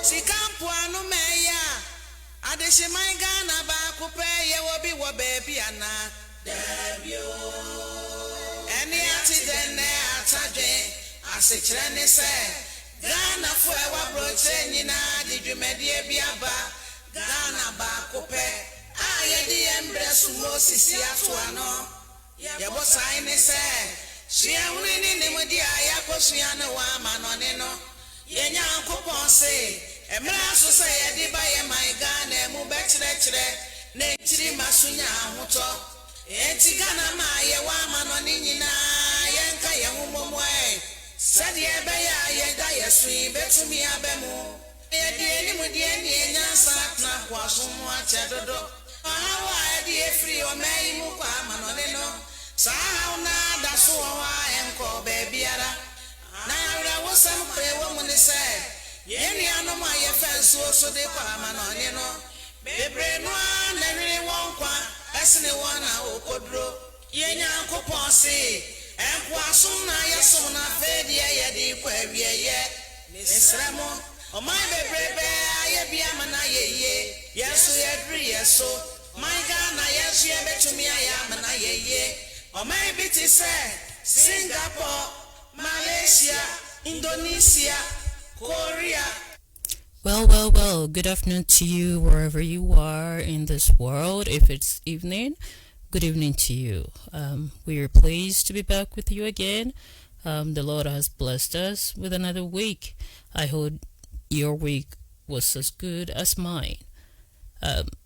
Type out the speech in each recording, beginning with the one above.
Sikampo anu meya adeshe my Ghana ba kupe ye wobi wo baby ana debio eni ati dene atade asechre ne se Ghana fo e wa broche nyina di dwumedie biaba Ghana ba kupe aye di embre sumo sisi ato ano ye bo sai ne se hia huni ni mudi aya kosua ne wa manone no ye nyankopon se emra so se ye di ba ye my Ghana mu be kire ne tiri masunya ahoto enti Ghana ma ye wa manone nyina ye nka ye humomo said ye be ye da ye sui betumi abemu ye di ni mudi ni nyansa na kwaso mu achedodo awa di efri o mai mu kwa manone no sao na da so wa enko bebiara na ra wo sam pre wo mu ni se ye ni anu ma ye fenso so de kwa manone no bebre no na hwere won kwa asne wona okodro ye nyankopon se enko asom na ye so na fedi ye di kwa wie ye nisramo o mai bebre be aye bia mana ye ye yeso ye dri yeso my Ghana yeso ye betumi aya mana ye ye o mai biti se Singapore, Malaysia, Indonesia, Korea. Well, good afternoon to you wherever you are in this world. If it's evening, good evening to you. We are pleased to be back with you again. The Lord has blessed us with another week. I hope your week was as good as mine.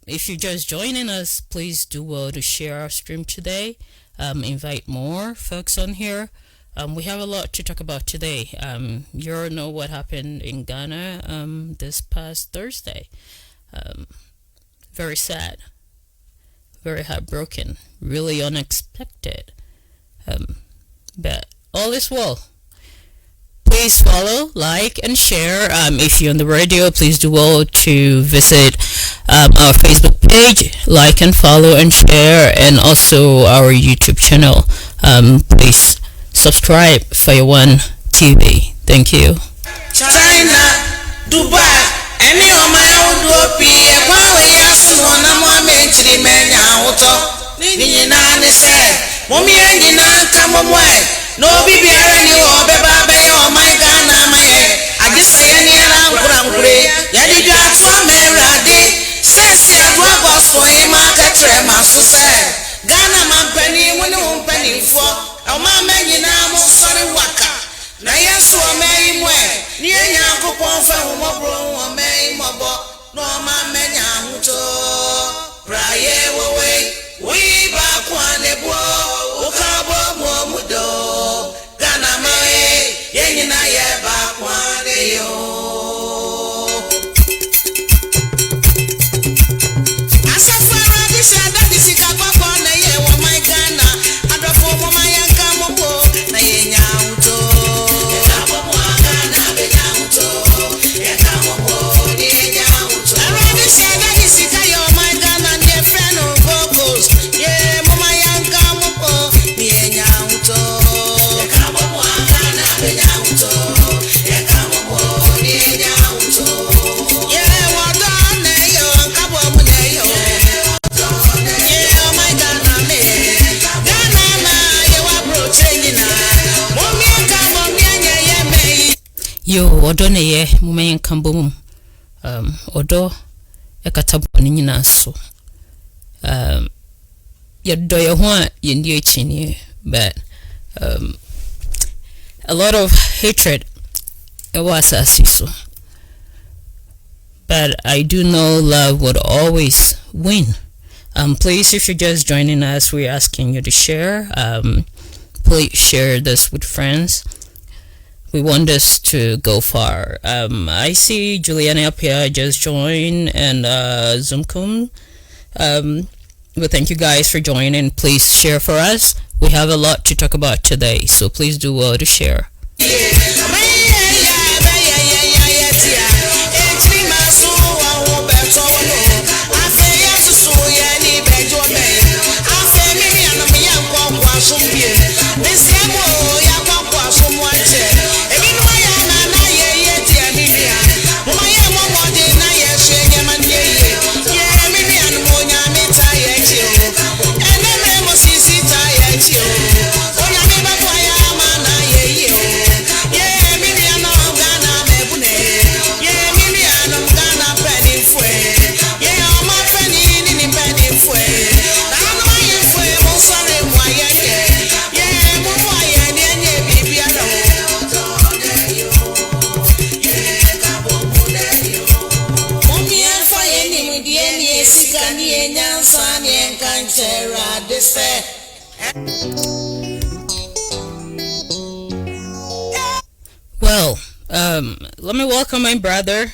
If you're just joining us, please do well to share our stream today. Invite more folks on here. We have a lot to talk about today. You all know what happened in Ghana this past Thursday. Very sad, very heartbroken, really unexpected. But all is well. Please follow, like, and share. If you're on the radio, please do well to visit our Facebook page, like and follow and share, and also our YouTube channel. Please subscribe for One TV. Thank you. China, Dubai, any of my own dope, we are soon a moment to the men out of Nina said, Mommy and come away. No baby, or baby, or my Ghana, I just say any around Gray, Yadi Jack for Meradi, says ya dragos for him, market Masu said, Ghana man penny, when you penny for a man, you know, sorry, waka. Na yesu o mai mwe, ni enyanko ponfa humobro o mai mobo, no ma menya huto. Praye wowe, we ba kwane bo, ukabo mo mudo. Gana mae, yenyi na ye ba kwane yo. Asafara disha disika kwa kone ye wo mai Ghana, adofo mo mayanka mobo, na yenya huto. Yo, odo ne ye mumen kambom. Odo ekatabu ni nyina so. Yedo ye ho ye ndi echini, but a lot of hatred it was so. But I do know love would always win. Please, if you're just joining us, we're asking you to share. Please share this with friends. We want this to go far. I see Juliana up here just joined, and Zoomcom. We thank you guys for joining. Please share for us. We have a lot to talk about today, so please do well to share. This Sarah de say. Well, let me welcome my brother.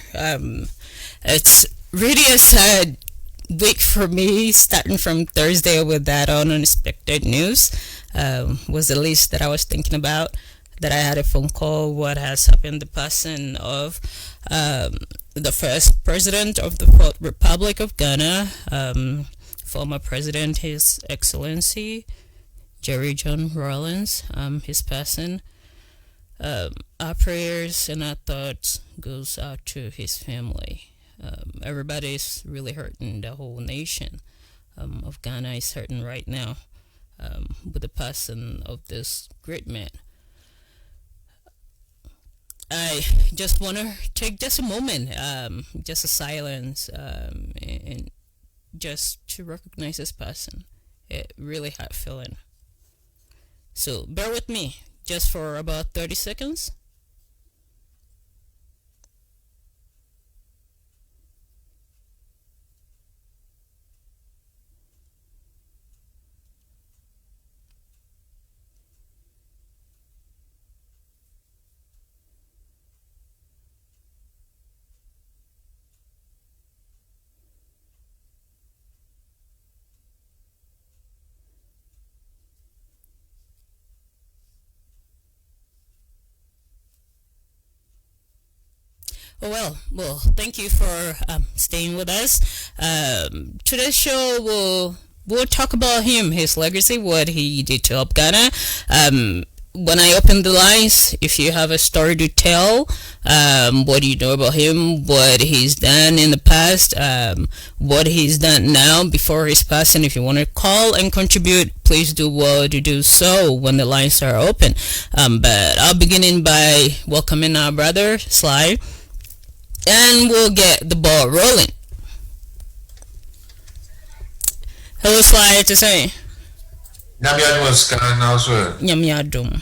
It's really a sad week for me, starting from Thursday with that unexpected news. Was the least that I was thinking about. That I had a phone call. What has happened? The passing of the first president of the Republic of Ghana, former president, His Excellency Jerry John Rawlings. His passing. Our prayers and our thoughts goes out to his family. Everybody's really hurting. The whole nation of Ghana is hurting right now with the passing of this great man. I just want to take just a moment, just a silence, and just to recognize this person. It really hard feeling. So bear with me just for about 30 seconds. Well, thank you for staying with us. Today's show we'll talk about him, his legacy, what he did to help Ghana. When I open the lines, if you have a story to tell, what do you know about him, what he's done in the past, what he's done now before his passing. If you want to call and contribute, please do well to do so when the lines are open. But I'll begin by welcoming our brother, Sly. And we'll get the ball rolling. Hello, Sly, to say. Nyamiadum.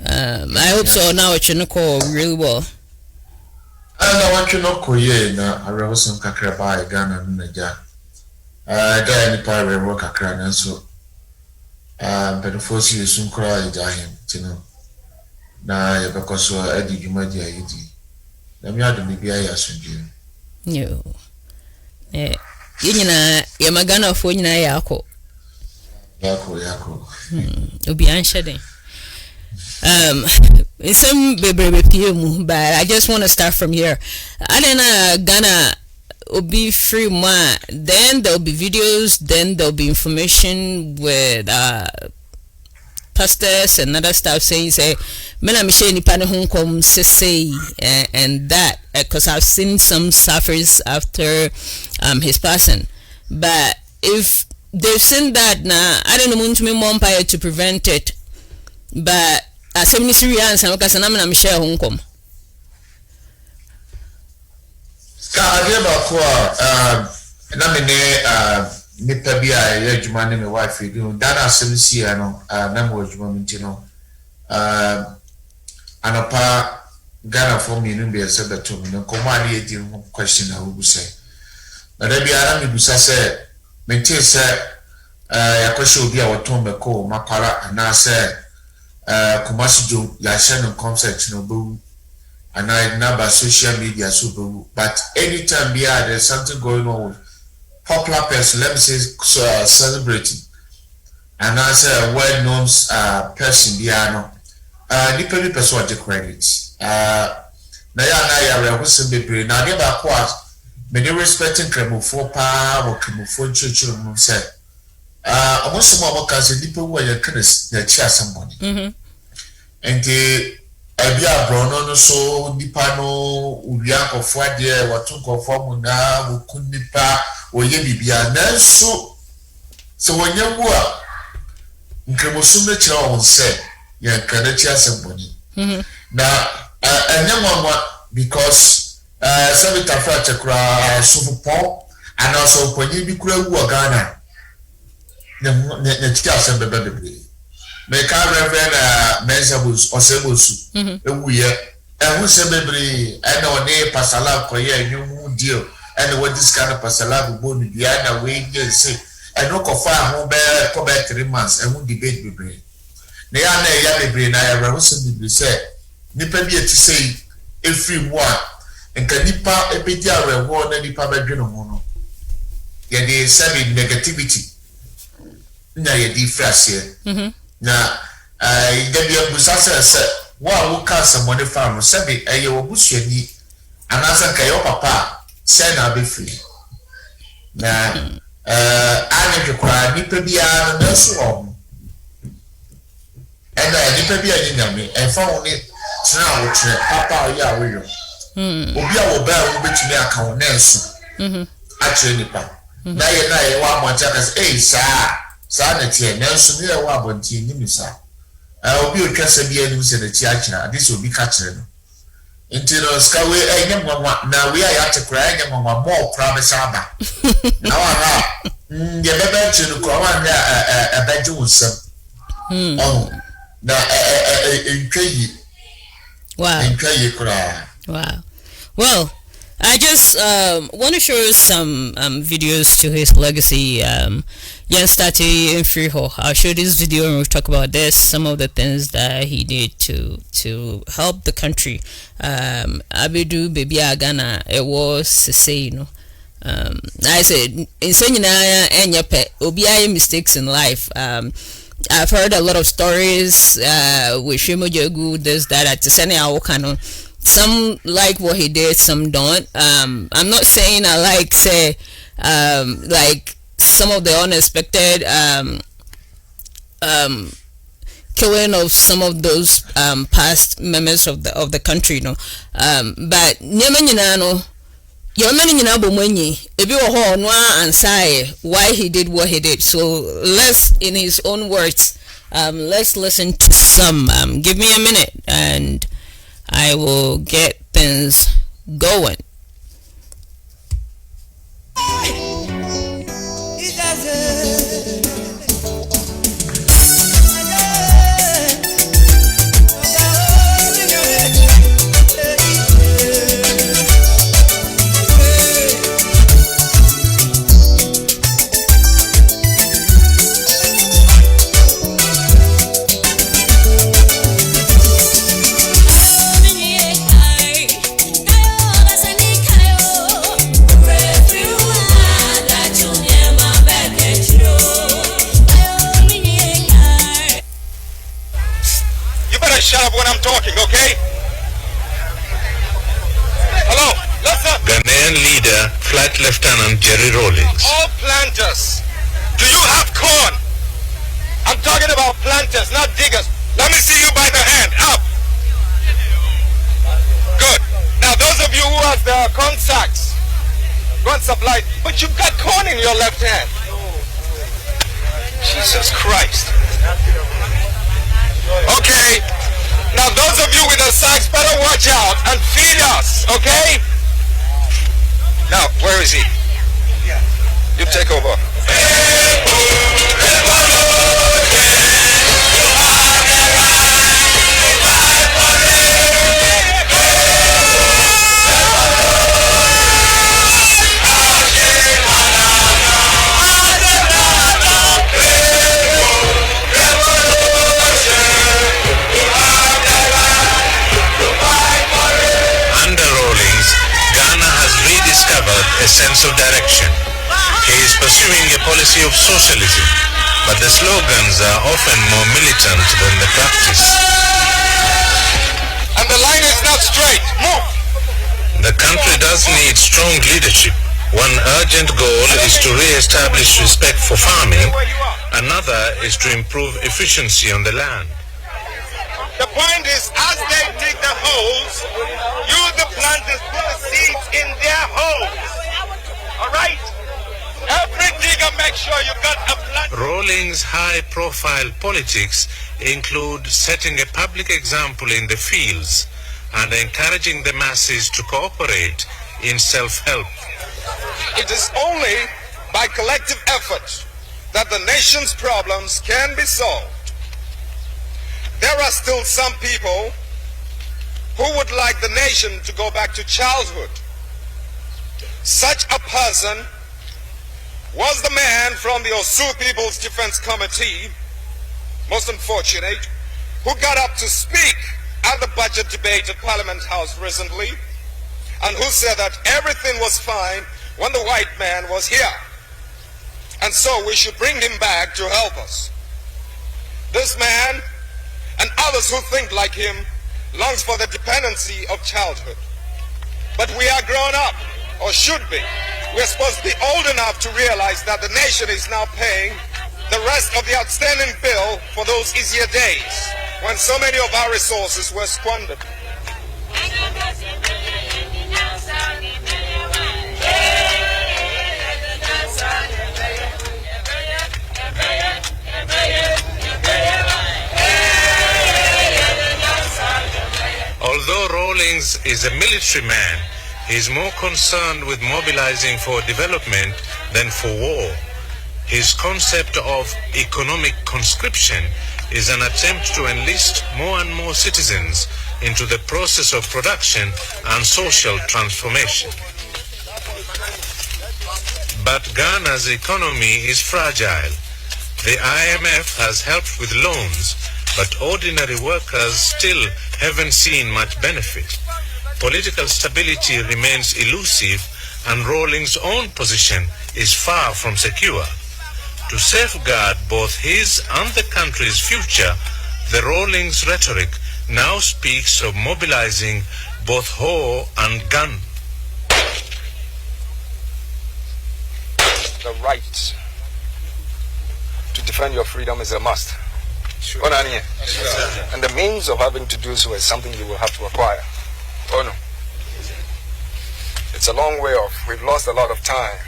I hope so. Now it's gonna call really well. I want you not koye na arewosom kakra ba Ghana nnaja. Da ni pa rewo kakra na so. But the force you soon cry jahim, tino. Na yabakoswa edi jumadi ayidi na mi adu bibi ayi asunje yo yenyina yamagana fo nyina yako obi anshede some bebe PM, but I just want to start from here. Adena Ghana will be free ma, then there'll be videos, then there'll be information with pastors and other stuff saying say mena mishe nipa ne honkom say and that because I've seen some suffers after his passing. But if they've seen that now, I don't know to me more empire to prevent it. But as a serious and because I'm mishe honkom ka adeba ko na me ne nipa bi a ye adwuma ne me wife do that asem si no na mo adwuma minti no anapa Ghana for me no be said that to me no come on ye di question I will say na da bi ara me busa say me tie say ya kwesho obi a woton me ko makwara na say Kumasi jo ya share no concept no bu and I never social media so bu but anytime there's something going on with popular person, let me say celebrity, and I say a well-known person, Biano. Nipa person the credit. Na ya who be brain. Now they back what me dey respecting Kremofo pa or Kremofo church no say. Almost some of us nipa who are kind of share somebody. And the idea brono no so nipa no uria kofo ade watu kofo mu na wukun nipa oye bibia na so wonye wu a nkremosu me kira won se ya kana chi asemboni na anyamwa because sabita fra chekra sofupo and also ponye bi kura wu Ghana ne chi asembebe bebre me ka reverend mensabus osebosu ewu ye ehu se bebre ana one pasala koye enwu dio and what this kind of pasala bone Diana way say I know confirm who bear come back 3 months and who debate be brain. They are na ya brain I rehearsal be say nipa bi eti say every one and can nipa ebedi arewo na nipa bedwene ho no ye dey say negativity na ye di frase na there be a busasa wa ka somebody farm say eye obusuani anasa ka your papa say na be free na anya kwa nipa bia na so and nipa bia nyame e fa woni tena wo tire papa ya wo yo obi a wo ba wo betumi aka wo na so a tire nipa na ye wa mo chaka say sa na tie na so ne wa abonti ni misa obi o twasa bia ni se na ti a kira this obi ka kire no intino skawe enye mwa na we ya tekra enye mwa mo kra be saba na wa ha ye bebe chi no kwa wa ya abaji wusam oh na entweyi wow entweyi kra wow well I just want to show some videos to his legacy. Jens Tati in Freehold. I'll show this video and we'll talk about this. Some of the things that he did to help the country. Abedu baby Ghana. It was say you know. I said in Senyina and Yape Obi mistakes in life. I've heard a lot of stories with Shimo Jogu, this that at Sene Awokano. Some like what he did, some don't. I'm not saying I like say like some of the unexpected killing of some of those past members of the country, you know. But Nyemenyinano Yomenyina Bomwenyi ebi wo ho no ansai why he did what he did. So let's, in his own words, let's listen to some. Give me a minute and I will get things going. Shut up when I'm talking, okay? Hello, listen. Ghanaian leader, Flight Lieutenant Jerry Rawlings. All planters, do you have corn? I'm talking about planters, not diggers. Let me see you by the hand. Up. Good. Now, those of you who have the corn sacks, go and supply. But you've got corn in your left hand. Jesus Christ. Okay. Now those of you with the sacks better watch out and feed us, okay? Now, where is he? You take over. A sense of direction. He is pursuing a policy of socialism, but the slogans are often more militant than the practice. And the line is not straight. Move! The country does need strong leadership. One urgent goal is to re-establish respect for farming. Another is to improve efficiency on the land. The point is, as they dig the holes, you, the planters, put the seeds in their holes. All right? Every digger, make sure you got a plant. Rawlings' high-profile politics include setting a public example in the fields and encouraging the masses to cooperate in self-help. It is only by collective effort that the nation's problems can be solved. There are still some people who would like the nation to go back to childhood. Such a person was the man from the Osu People's Defense Committee, most unfortunate, who got up to speak at the budget debate at Parliament House recently, and who said that everything was fine when the white man was here. And so we should bring him back to help us. This man and others who think like him longs for the dependency of childhood. But we are grown up, or should be. We're supposed to be old enough to realize that the nation is now paying the rest of the outstanding bill for those easier days when so many of our resources were squandered. Although Rawlings is a military man, he is more concerned with mobilizing for development than for war. His concept of economic conscription is an attempt to enlist more and more citizens into the process of production and social transformation. But Ghana's economy is fragile. The IMF has helped with loans, but ordinary workers still haven't seen much benefit. Political stability remains elusive, and Rawlings' own position is far from secure. To safeguard both his and the country's future, the Rawlings rhetoric now speaks of mobilizing both hoe and gun. The right to defend your freedom is a must. Sure. And the means of having to do so is something you will have to acquire. Oh no. It's a long way off. We've lost a lot of time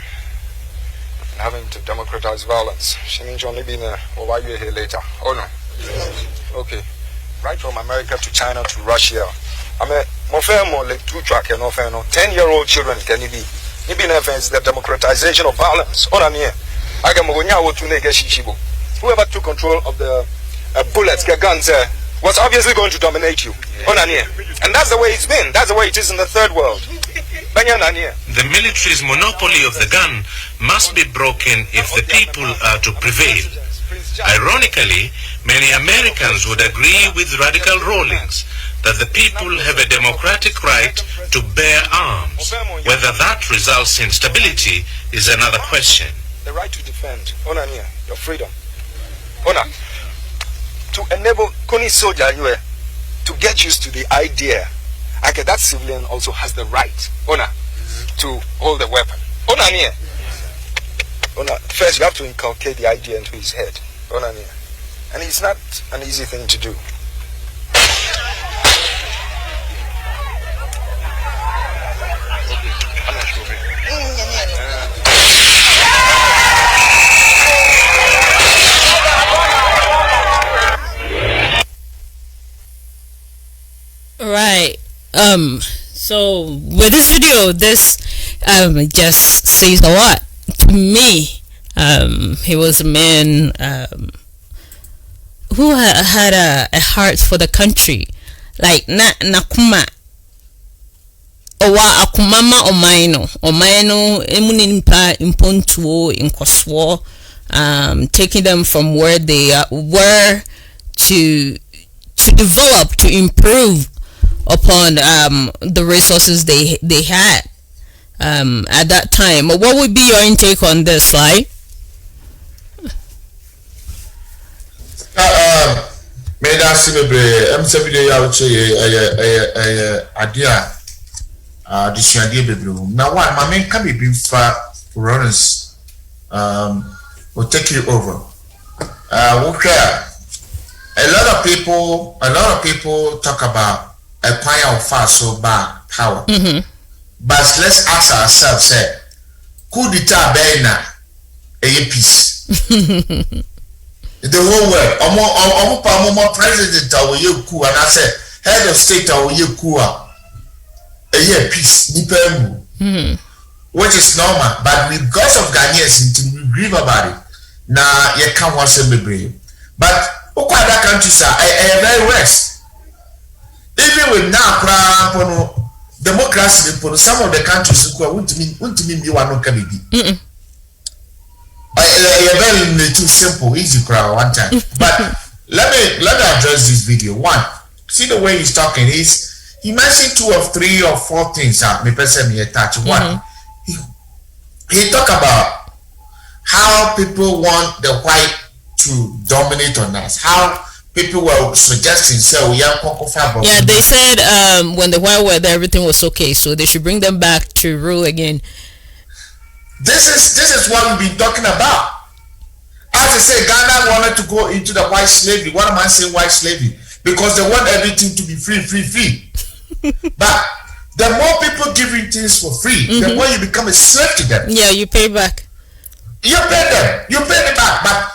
in having to democratize violence. She means only being over you here later. Oh no. Okay. Right from America to China to Russia. I mean, more fair, more like 2-track and no 10-year-old children can you be? You be is the democratization of violence. Oh no. I can go whoever took control of the bullets, guns, was obviously going to dominate you. And that's the way it's been. That's the way it is in the third world. The military's monopoly of the gun must be broken if the people are to prevail. Ironically, many Americans would agree with Radical Rawlings that the people have a democratic right to bear arms. Whether that results in stability is another question. The right to defend, your freedom. To enable Kuni soldier to get used to the idea that civilian also has the right to hold the weapon. First you have to inculcate the idea into his head. And it's not an easy thing to do. Right. So with this video, this just says a lot to me. He was a man who had a heart for the country, like nakuma owa akumama omaino emunimpa impontuo inkoswo, taking them from where they were to develop, to improve upon the resources they had at that time. What would be your intake on this, right? Me da si bebre em se video ya uche idea adisuade bebre na one ma me ka be fa Rawlings will take you over. A lot of people talk about a choir of fast so bad power. But let's ask ourselves, say, could it be a peace? The whole world, omo president or you coup, and I said head of state or you coup, a peace, which is normal. But because of Ghanaians, we grieve about it. Now you can't watch them brave. But other countries are very worse. Even with now, democracy people, some of the countries who want me be one can be. Very too simple, easy crowd one time. But let me address this video. One, see the way he's talking. He mentioned 2 or 3 or 4 things. Me person me attach. One, he talk about how people want the white to dominate on us. How people were suggesting yeah, they said when the white were there, everything was okay, so they should bring them back to rule again. This is what we've been talking about. As I say, Ghana wanted to go into the white slavery. What am I saying white slavery? Because they want everything to be free. But the more people giving things for free, the more you become a slave to them. Yeah, you pay back. You pay them. You pay them back. But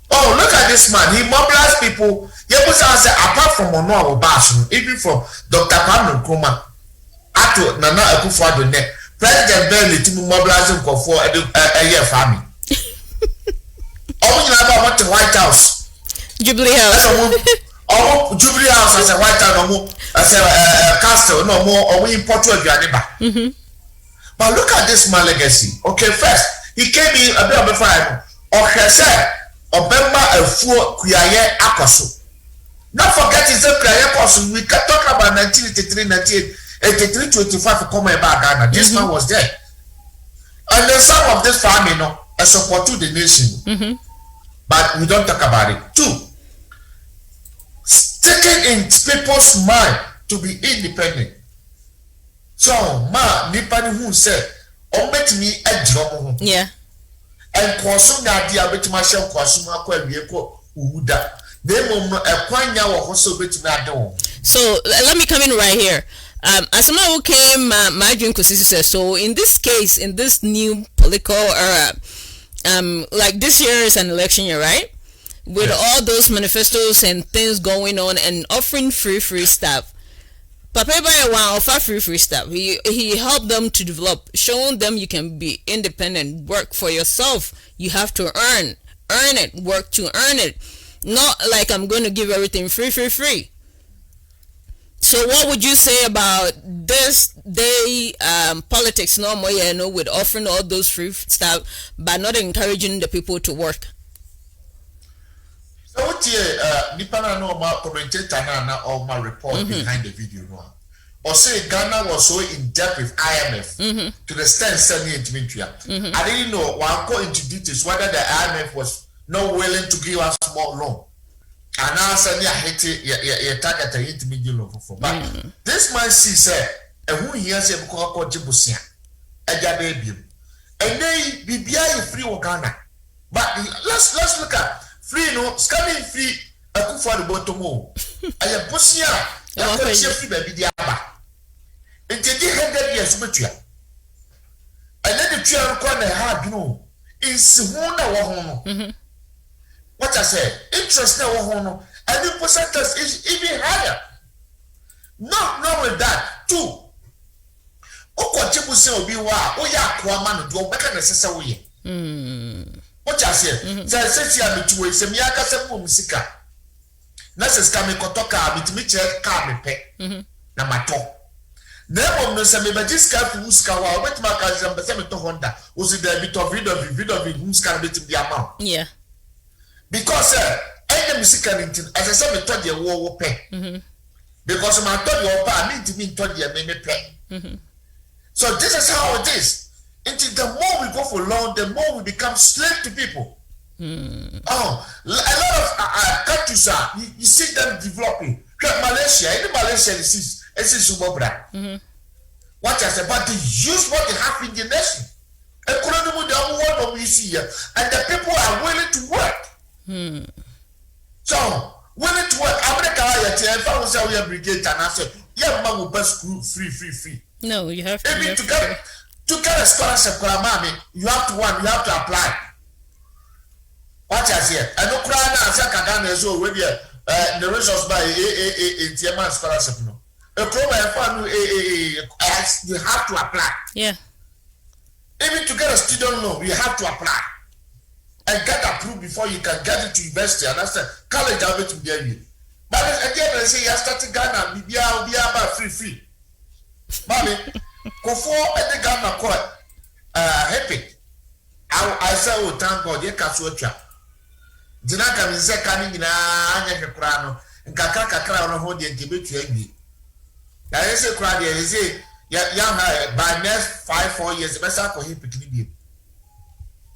oh, look at this man. He mobilized people. Apart from Ono Obasanjo, even from Dr. Kwame Nkrumah, Ato Nana Akufo-Addo, President Bello to mobilizing for a year family. Oh, you know about the White House, Jubilee House. Oh, Jubilee House as a White House, as a castle, no more, or we import to a neighbor. But look at this man legacy. Okay, first, he came in a bit of a fire. Okay, sir, Obemba a four Kuyaye Akoso. Not forget it's a Kuyaye Akoso. We can talk about 1983, 1983, 25 for coming back Ghana. This man was there. And then some of this family, you know, support to the nation. But we don't talk about it. 2, sticking in people's mind to be independent. So, ma, nipani who said, "Omet me a drum." Yeah. And Kwasum na dia betima share Kwasum akwa wieko uda. Dem no ekwanya wo hoso betima ado. So, let me come in right here. As someone who came, my dream says so. In this case, in this new political era, like this year is an election year, right? With all those manifestos and things going on and offering free stuff. Papa offer free stuff. He helped them to develop, showing them you can be independent, work for yourself. You have to earn it, work to earn it. Not like I'm going to give everything free. So what would you say about this day politics no more, you know, with offering all those free stuff but not encouraging the people to work? So what Nipana no ma commentator na or my report behind the video no. Or say Ghana was so in depth with IMF to the extent sending into I didn't know one go into details whether the IMF was not willing to give us more loan. And now suddenly I hate it target a intermediate loan for. But this man sees and who hears a call Jibusia a baby. And they be free of Ghana. But let's look at free no scanning free a coup for the bottom. I am pushing out free baby diaba. And they did 100 years with you. And then the chair corner hard, you know, is one. What I said, interest now, and the percentage is even higher. Not with that, 2. Okochibusi obi wa, oya kwama no do beka necessary. What I said, say me to say me aka se mo musika. Na se ska me kotoka bitimi che ka me pe. Na mato. Na mo no se me beji ska fu ska wa, bet ma ka se me to Honda. O si there bit of video ska bitimi di amount. Yeah. Because any music as I said, we told you war pay. Because my told you I need to be told you many pay. So this is how it is. Until the more we go for loan, the more we become slave to people. Oh, a lot of countries you see them developing. Malaysia, any Malaysia is Sumobra. What I said, but they use what they have in the nation. And the people are willing to work. So, willing to work. America, if I was a brigade, and I said, yeah, man will best free. No, you have to. To get a scholarship, you have to apply. What I say, I don't cry now. I say, Kagame is already the results by a scholarship. No, a program you have to apply. Yeah. Even to get a student loan, you have to apply. And get approved before you can get into university. And that's the college I'll be to get you. But again, I say, you started Ghana, be about free. Mommy, Kofo and the Ghana court, happy. I say, oh, thank God, you can't switch up. Dinaka is a canning in a crown, and Kakaka crown of Hodi and Tibet. There is a crowd, there is a young by next 5-4 years, the best I could hit between.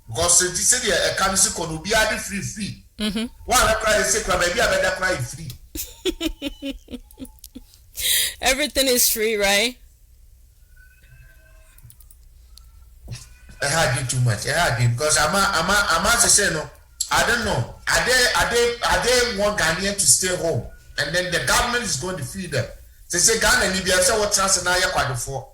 Because the city a council will be added free. One I cry, say, maybe I better cry free. Everything is free, right? I had you too much. I had you because I'm to say no. I don't know. Are they want Ghanaian to stay home, and then the government is going to feed them. They say Ghana and Libya say what transfer quite before.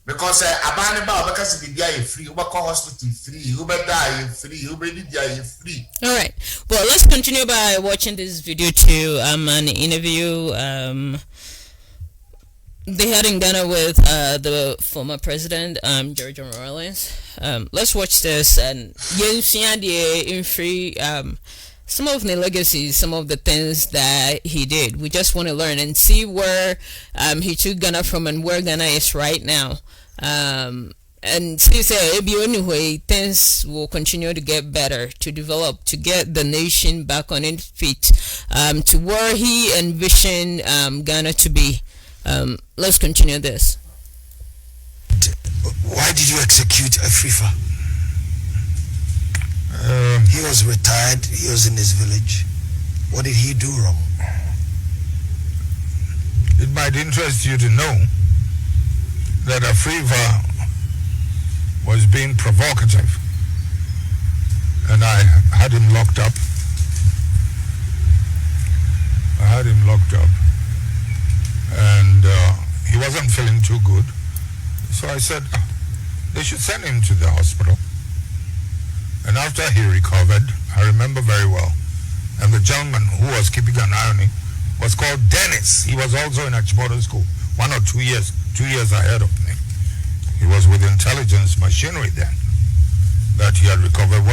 Because Abaneba because the dia is free, Uber hospital free, Uber die free, Uber dia free. All right. Well, let's continue by watching this video to an interview they had in Ghana with the former president, George Rawlings. Let's watch this and in free some of the legacies, some of the things that he did. We just want to learn and see where he took Ghana from and where Ghana is right now. And say anyway, things will continue to get better, to develop, to get the nation back on its feet, to where he envisioned Ghana to be. Let's continue this. Why did you execute Afrifa? He was retired. He was in his village. What did he do wrong? It might interest you to know that Afrifa was being provocative, and I had him locked up. And he wasn't feeling too good. So I said, they should send him to the hospital. And after he recovered, I remember very well, and the gentleman who was keeping an eye on him was called Dennis. He was also in Achimota School, 1 or 2 years ahead of me. He was with intelligence machinery then, that he had recovered.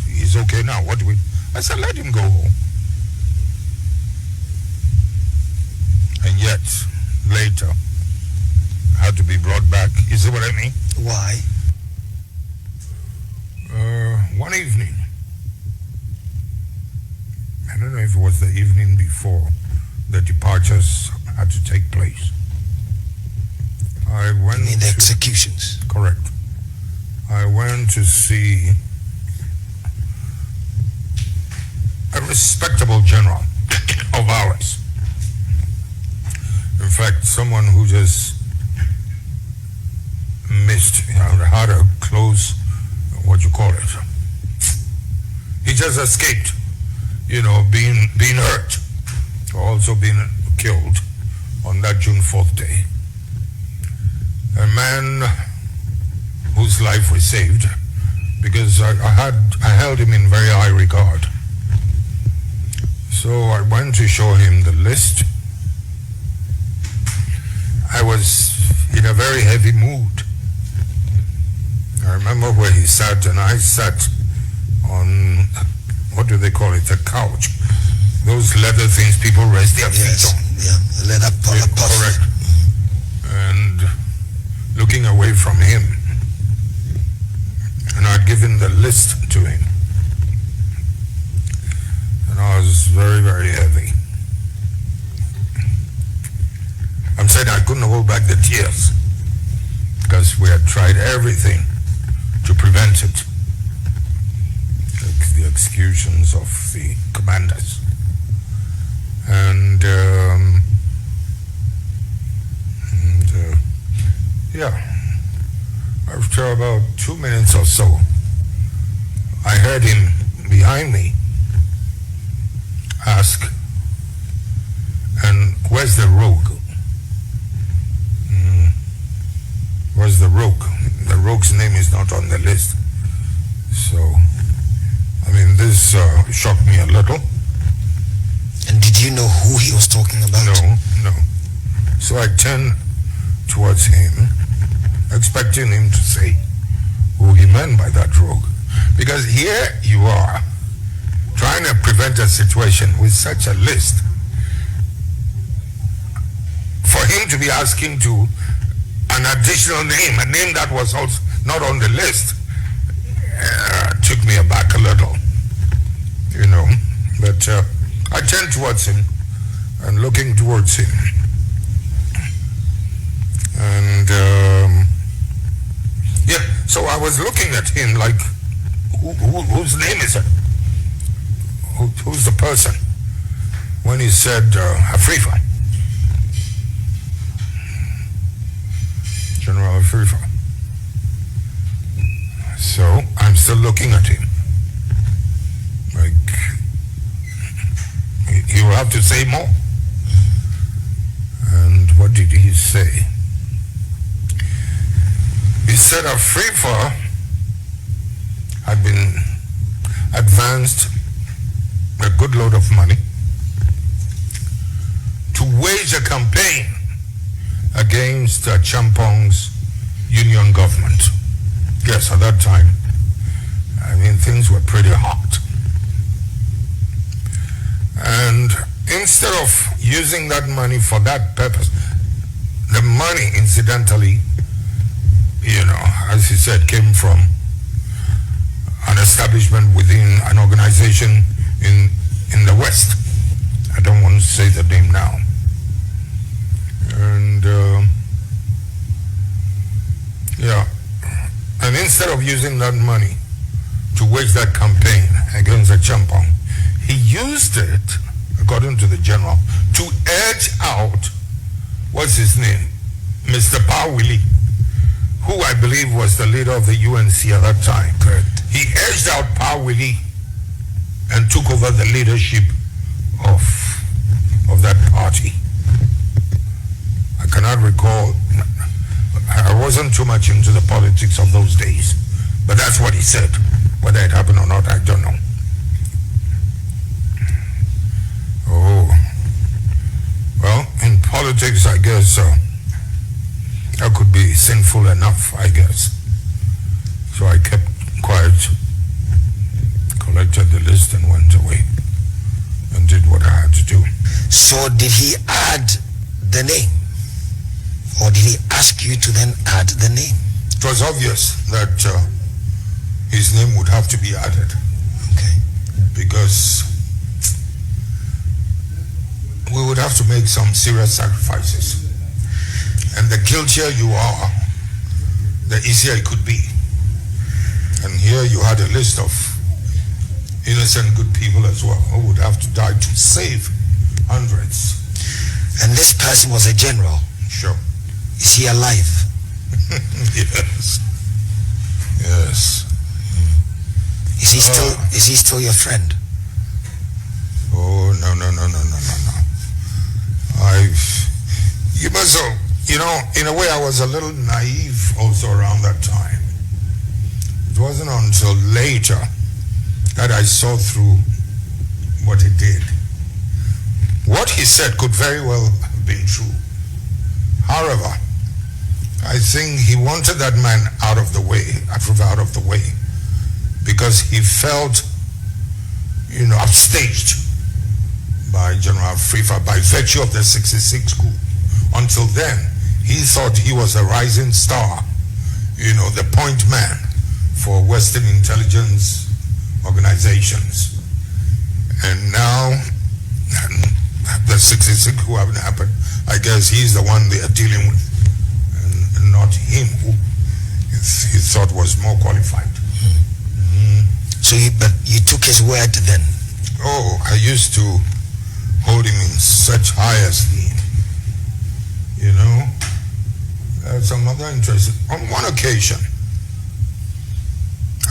He's okay now. What do we? I said, let him go home. And yet, later, had to be brought back. You see what I mean? Why? One evening, I don't know if it was the evening before the departures had to take place. I went. You mean the executions? Correct. I went to see a respectable general of ours. In fact, someone who just missed, had a close, what you call it. He just escaped, being hurt, also being killed on that June 4th day. A man whose life was saved because I held him in very high regard. So I went to show him the list. I was in a very heavy mood. I remember where he sat, and I sat on, what do they call it, a couch. Those leather things people rest their feet on. Yeah, leather puff. Correct. And looking away from him. And I'd given the list to him. And I was very, very heavy. I'm saying I couldn't hold back the tears because we had tried everything to prevent it. The executions of the commanders. And after about 2 minutes or so, I heard him behind me ask, and where's the rogue? Where's the rogue? The rogue's name is not on the list. So, this shocked me a little. And did you know who he was talking about? No. So I turned towards him, expecting him to say who he meant by that rogue. Because here you are, trying to prevent a situation with such a list. For him to be asking to an additional name, a name that was also not on the list, took me aback a little, you know. But I turned towards him and looking towards him. And yeah, so I was looking at him like, whose name is it? Who's the person? When he said, Afrifa. General Afrifa. So I'm still looking at him. Like, he will have to say more. And what did he say? He said Afrifa had been advanced a good load of money to wage a campaign against Champong's union government. Yes, at that time, I mean, things were pretty hot. And instead of using that money for that purpose, the money, incidentally, you know, as he said, came from an establishment within an organization in the West. I don't want to say the name now. And yeah, and instead of using that money to wage that campaign against the Champong, he used it, according to the general, to edge out, what's his name, Mr. Pawili, who I believe was the leader of the UNC at that time. Correct. He edged out Pawili and took over the leadership of that party. I cannot recall, I wasn't too much into the politics of those days, but that's what he said. Whether it happened or not, I don't know. Oh, well, in politics, I guess that could be sinful enough, I guess. So I kept quiet, collected the list and went away and did what I had to do. So did he add the name? Or did he ask you to then add the name? It was obvious that his name would have to be added. Okay. Because we would have to make some serious sacrifices. And the guiltier you are, the easier it could be. And here you had a list of innocent good people as well who would have to die to save hundreds. And this person was a general? Sure. Is he alive? Yes. Yes. Is he still your friend? Oh, no. You must have, you know, in a way I was a little naive also around that time. It wasn't until later that I saw through what he did. What he said could very well have been true. However, I think he wanted that man out of the way, because he felt, you know, upstaged by General Afrifa by virtue of the 66 coup. Until then, he thought he was a rising star, you know, the point man for Western intelligence organizations. And now, the 66 coup haven't happened. I guess he's the one they are dealing with, and not him who he thought was more qualified. So you took his word then? Oh, I used to hold him in such high esteem. You know, some other interest. On one occasion,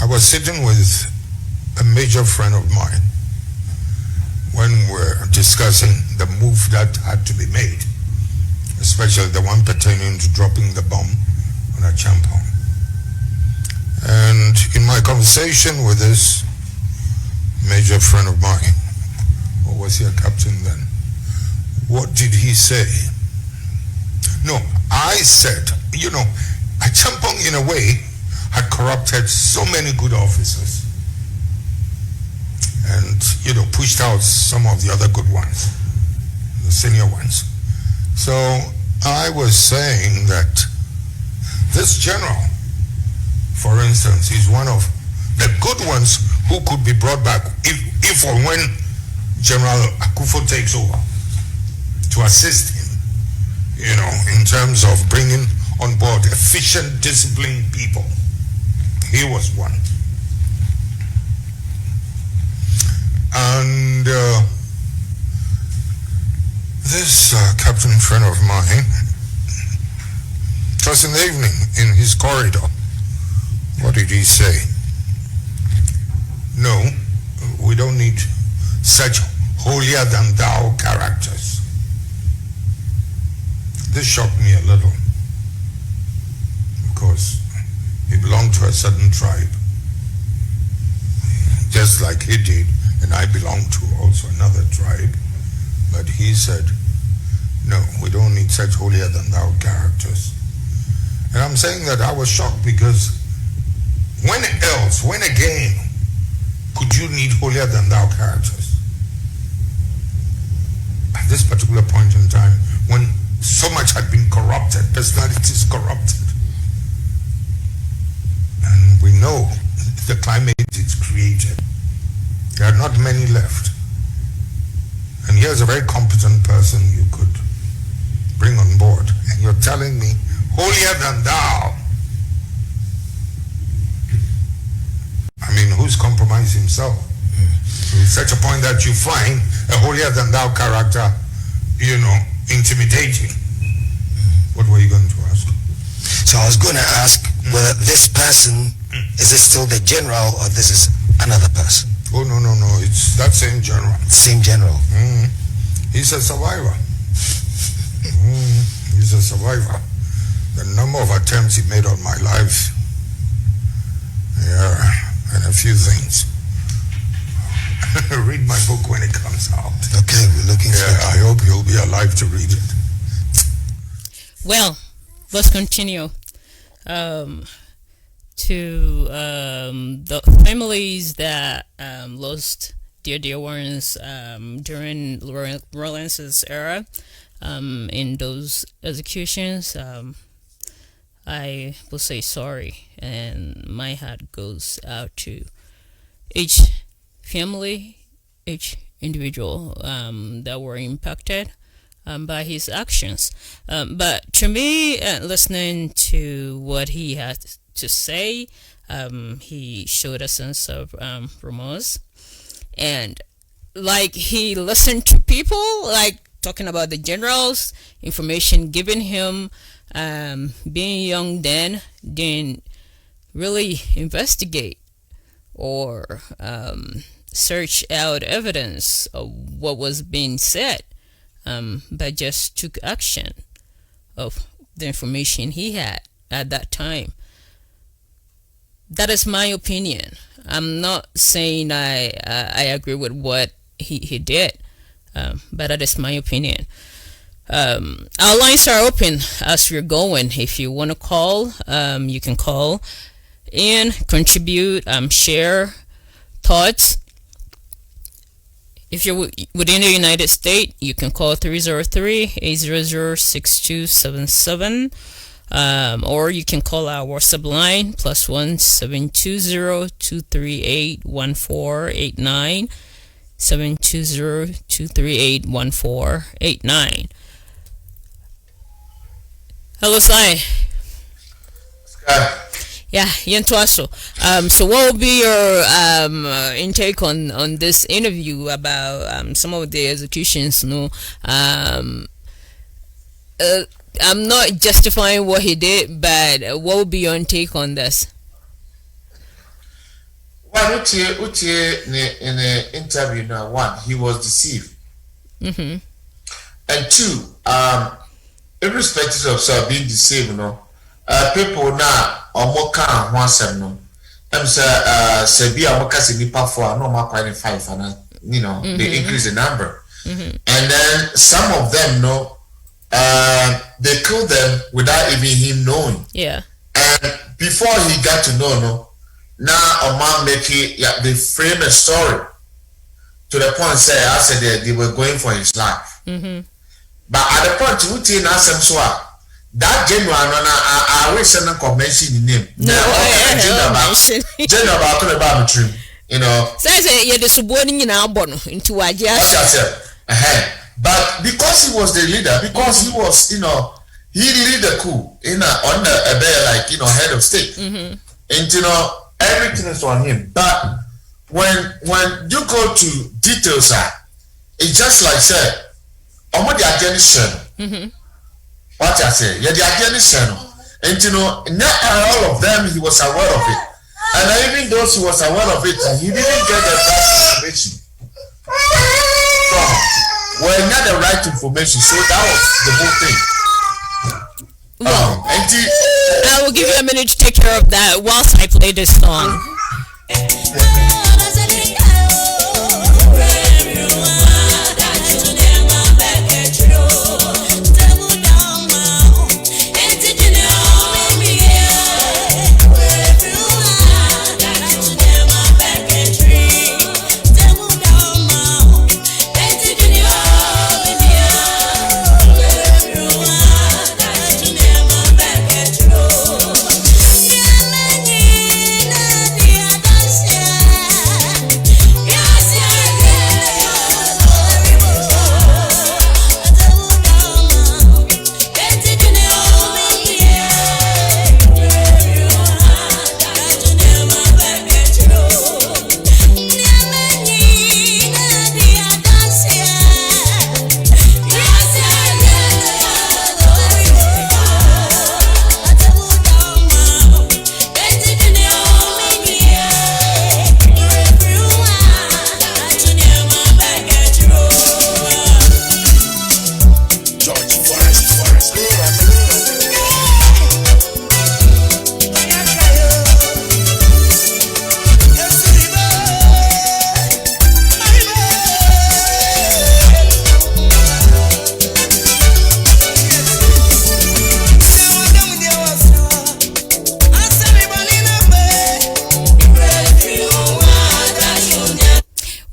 I was sitting with a major friend of mine when we're discussing the move that had to be made, especially the one pertaining to dropping the bomb on a Champong. And in my conversation with this major friend of mine, or was he a captain then? What did he say? No, I said, you know, a Champong in a way had corrupted so many good officers and, you know, pushed out some of the other good ones, the senior ones. So I was saying that this general, for instance, is one of the good ones who could be brought back if or when General Akufo takes over to assist him, in terms of bringing on board efficient, disciplined people. He was one. And this captain friend of mine, just in the evening in his corridor, what did he say? No, we don't need such holier than thou characters. This shocked me a little because he belonged to a certain tribe, just like he did, and I belong to also another tribe. But he said, no, we don't need such holier than thou characters. And I'm saying that I was shocked because when again could you need holier than thou characters? At this particular point in time, when so much had been corrupted, personalities corrupted. And we know the climate it's created. There are not many left. And here's a very competent person you could bring on board. And you're telling me, holier than thou. I mean, who's compromised himself? To such a point that you find a holier than thou character, intimidating. What were you going to ask? So I was going to ask whether this person, is it still the general or this is another person? Oh, no. It's that same general. Same general. He's a survivor. He's a survivor. The number of attempts he made on my life. Yeah, and a few things. Read my book when it comes out. Okay, we're looking for it. I hope you'll be alive to read it. Well, let's continue. To the families that lost their dear ones during Rawlinson's era, in those executions, I will say sorry, and my heart goes out to each family, each individual that were impacted by his actions. But to me, listening to what he had to say, he showed a sense of remorse, and like he listened to people, like talking about the generals, information given him, being young then, didn't really investigate or search out evidence of what was being said, but just took action of the information he had at that time. That is my opinion. I'm not saying I agree with what he did, but that is my opinion. Our lines are open as we're going. If you want to call, you can call in, contribute, share thoughts. If you're within the United States, you can call 303-800-6277. Or you can call our WhatsApp line +1 720-238-1489, 720-238-1489. Hello, Sai. Yeah, Yentuaso. So what will be your intake on this interview about some of the executions? I'm not justifying what he did, but what will be your take on this? Well, Uche in the interview now, one, he was deceived. Mm-hmm. And two, irrespective of being deceived, people now almost can't want some no. I'm say almost nipa for no more 5 and they increase the number. Mm-hmm. And then some of them they killed them without even him knowing. Yeah. And before he got to know, now a man they frame a story to the point I said they were going for his life. Mm-hmm. but at the point we take na asem so that January no na I wish na convention name no January ba to ba betrim you know say you the subo ni nyina abo no into waje but because he was the leader, because he was, you know, he lead the coup on the like, you know, head of state. And you know, everything is on him. But when you go to details, it's just like say, the agenda. What I say, yeah, the agenda. And you know, not all of them he was aware of it. And even those who was aware of it, he didn't get the right information. Well, not the right information, so that was the whole thing. I will give you a minute to take care of that whilst I play this song.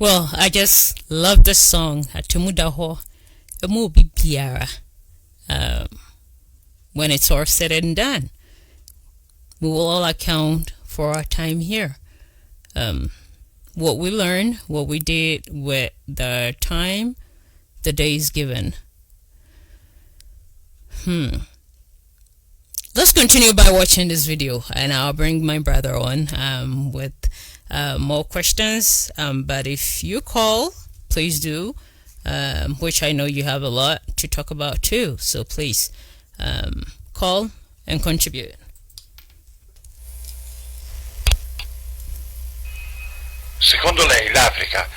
Well, I just love this song. Atumudaho, emu bibiara. When it's all said and done, we will all account for our time here. What we learned, what we did with the time, the days given. Let's continue by watching this video, and I'll bring my brother on with more questions. But if you call, please do, which I know you have a lot to talk about too. So please call and contribute. Secondo lei l'Africa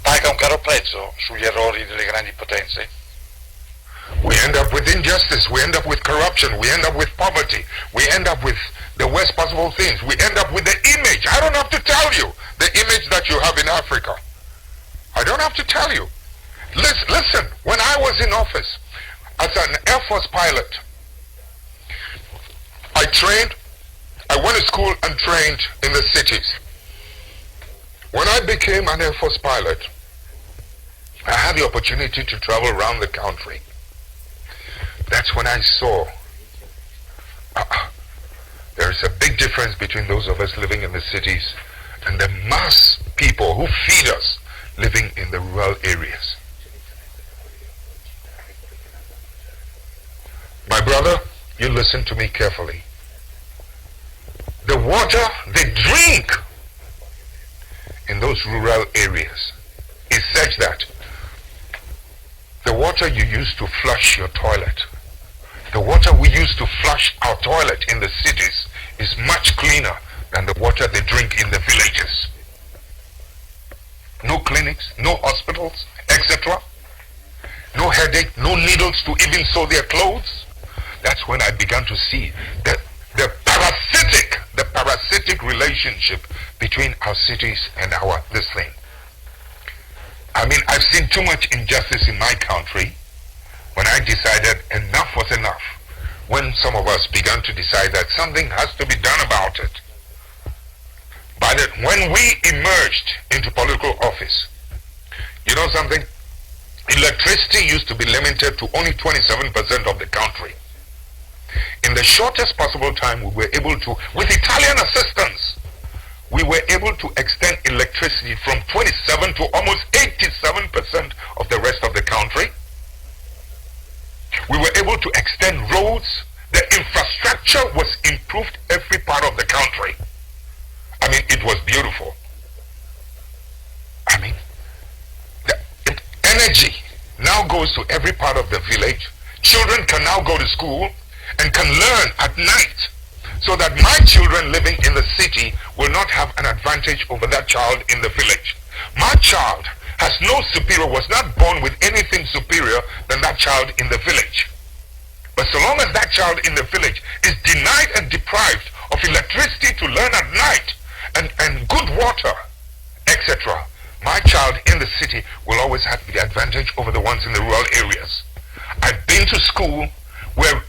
paga un caro prezzo sugli errori delle grandi potenze? We end up with injustice, we end up with corruption, we end up with poverty, we end up with the worst possible things. We end up with the image. I don't have to tell you the image that you have in Africa. I don't have to tell you. Listen, when I was in office as an Air Force pilot, I went to school and trained in the cities. When I became an Air Force pilot, I had the opportunity to travel around the country. That's when I saw there is a big difference between those of us living in the cities and the mass people who feed us living in the rural areas. My brother, you listen to me carefully. The water they drink in those rural areas is such that the water you use to flush your toilet, the water we use to flush our toilet in the cities is much cleaner than the water they drink in the villages. No clinics, no hospitals, etc. No headache, no needles to even sew their clothes. That's when I began to see that the parasitic relationship between our cities and this thing. I mean, I've seen too much injustice in my country when I decided enough was enough. When some of us began to decide that something has to be done about it. When we emerged into political office, you know something? electricity used to be limited to only 27% of the country. In the shortest possible time, we were able to, with Italian assistance, we were able to extend electricity from 27 to almost 87% of the rest of the country. We were able to extend roads. The infrastructure was improved every part of the country. I mean, it was beautiful. I mean, energy now goes to every part of the village. Children can now go to school and can learn at night, so that my children living in the city will not have an advantage over that child in the village. My child has no superior, was not born with anything superior than that child in the village. But so long as that child in the village is denied and deprived of electricity to learn at night and good water, etc., my child in the city will always have the advantage over the ones in the rural areas. I've been to school where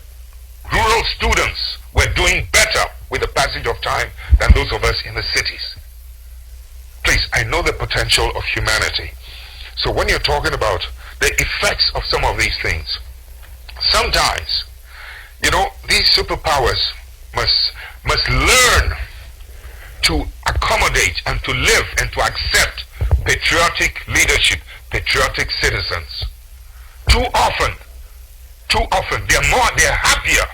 rural students were doing better with the passage of time than those of us in the cities. Please, I know the potential of humanity. So when you're talking about the effects of some of these things, sometimes, you know, these superpowers must learn to accommodate and to live and to accept patriotic leadership, patriotic citizens. Too often, they're happier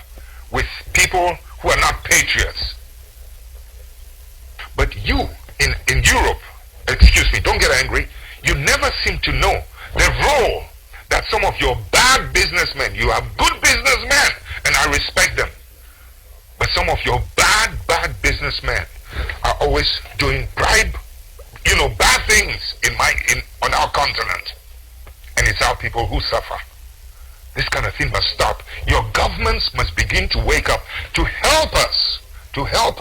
with people who are not patriots. But you, in Europe, excuse me, don't get angry, you never seem to know the role that some of your bad businessmen, you have good businessmen, and I respect them, but some of your bad businessmen are always doing bad things on our continent, and it's our people who suffer. This kind of thing must stop. Your governments must begin to wake up to help us, to help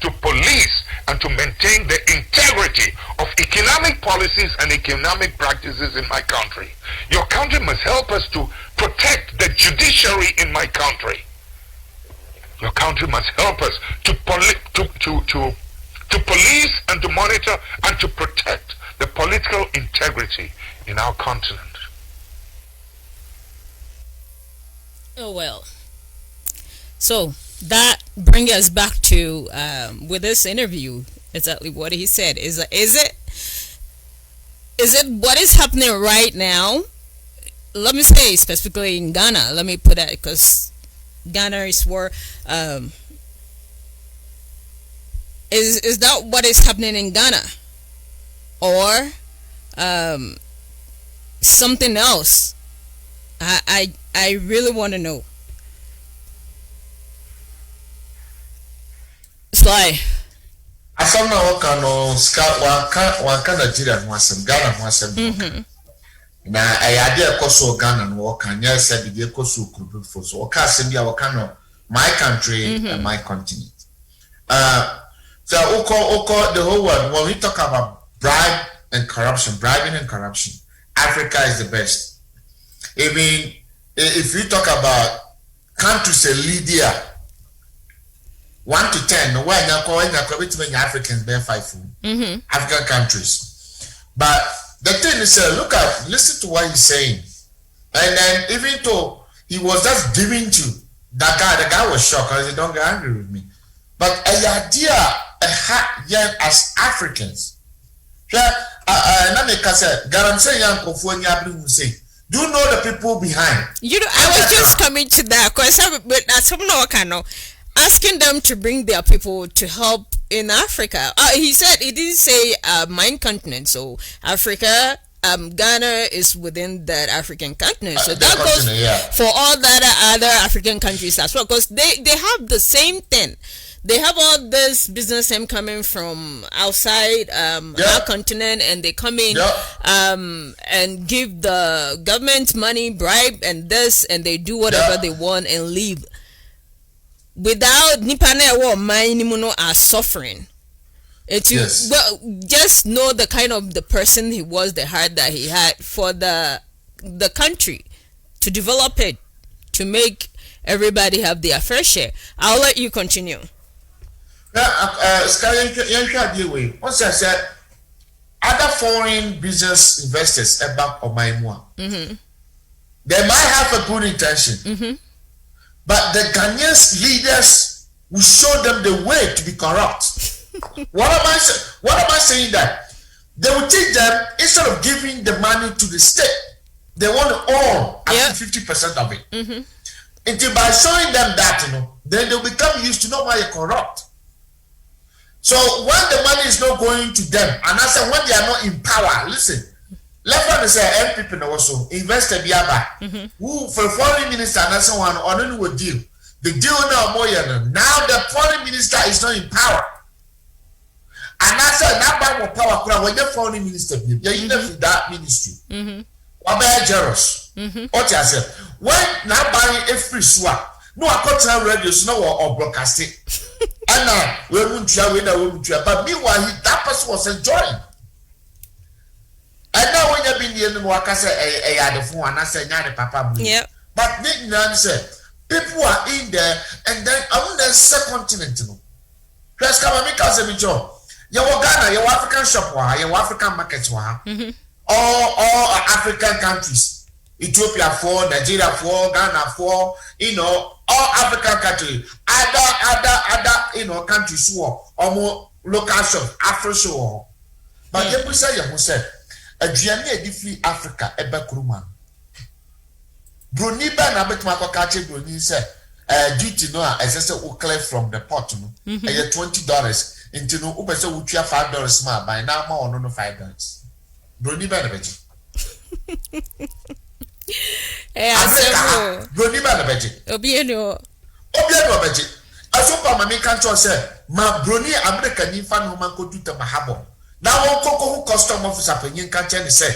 to police and to maintain the integrity of economic policies and economic practices in my country. Your country must help us to protect the judiciary in my country. Your country must help us to police and to monitor and to protect the political integrity in our continent. Oh, well. So that brings us back to with this interview, exactly what he said. Is it what is happening right now? Let me say specifically in Ghana. Let me put that, because Ghana is where is that what is happening in Ghana, or something else? I really want to know. Sly. Asam na waka no ska waka Nigeria ho asem, Ghana ho asem. Na ayade ekoso Ghana no waka nya said the ekoso kurufo so waka asem bia waka no my country and my continent. So oko the whole world, when we talk about bribing and corruption, Africa is the best. I mean, if you talk about countries Lydia 1 to 10, when you're Africans, they're 5 African countries. But the thing is, listen to what he's saying. And then, even though he was just giving to that the guy was shocked because he don't get angry with me. But the idea, as Africans, do you know the people behind? I was just coming to that because asking them to bring their people to help in Africa. He didn't say my continent. So Africa, Ghana is within that African continent. So that goes for all the other African countries as well, because they have the same thing. They have all this business coming from outside our continent, and they come in and give the government money, bribe, and this, and they do whatever they want and leave. Without Nipane or Mainimuno are suffering. Just know the kind of the person he was, the heart that he had for the country, to develop it, to make everybody have their fair share. I'll let you continue. Once I said other foreign business investors about Omaimua. They might have a good intention, but the Ghanaian leaders will show them the way to be corrupt. What am I saying? That they will teach them, instead of giving the money to the state, they want to own up to 50% of it. Until by showing them that, then they'll become used to know why you're corrupt. So when the money is not going to them, and I said when they are not in power, listen, left hand say MPP also investor biaba who for foreign minister and so on no deal. The deal now more now the foreign minister is not in power. And I said now by power when the foreign minister be you in that ministry. Obey Jeros. What I said when now buying a free swap. No, I got time radio, no or broadcasting. And now we won't try, but meanwhile, that person was enjoying. And now when you've been the end, I say, I had the phone, and I say, Papa. Yeah. But Nick Nan said, people are in there, and then on the second continent. Let's come and make us a job. Your Ghana, your African shop, your African markets, all African countries. Ethiopia 4, Nigeria 4, Ghana 4, all African countries, other countries who are almost local shop, Afro show. But you say, a Gianni free Africa, Eba Kuruma. Bruni ban a bit Makokache Bruni said, duty no, as I said, will clear from the pot, $20 into no Uber, so would you have $5 smart by now more or no $5. Bruni ban a bit. Bruni ban a bit. Obieno Beji. Asopa mami kancho say, ma Bruni America ni fan woman ko do mahabo. Now one koko who custom officer penyin kanche ni say,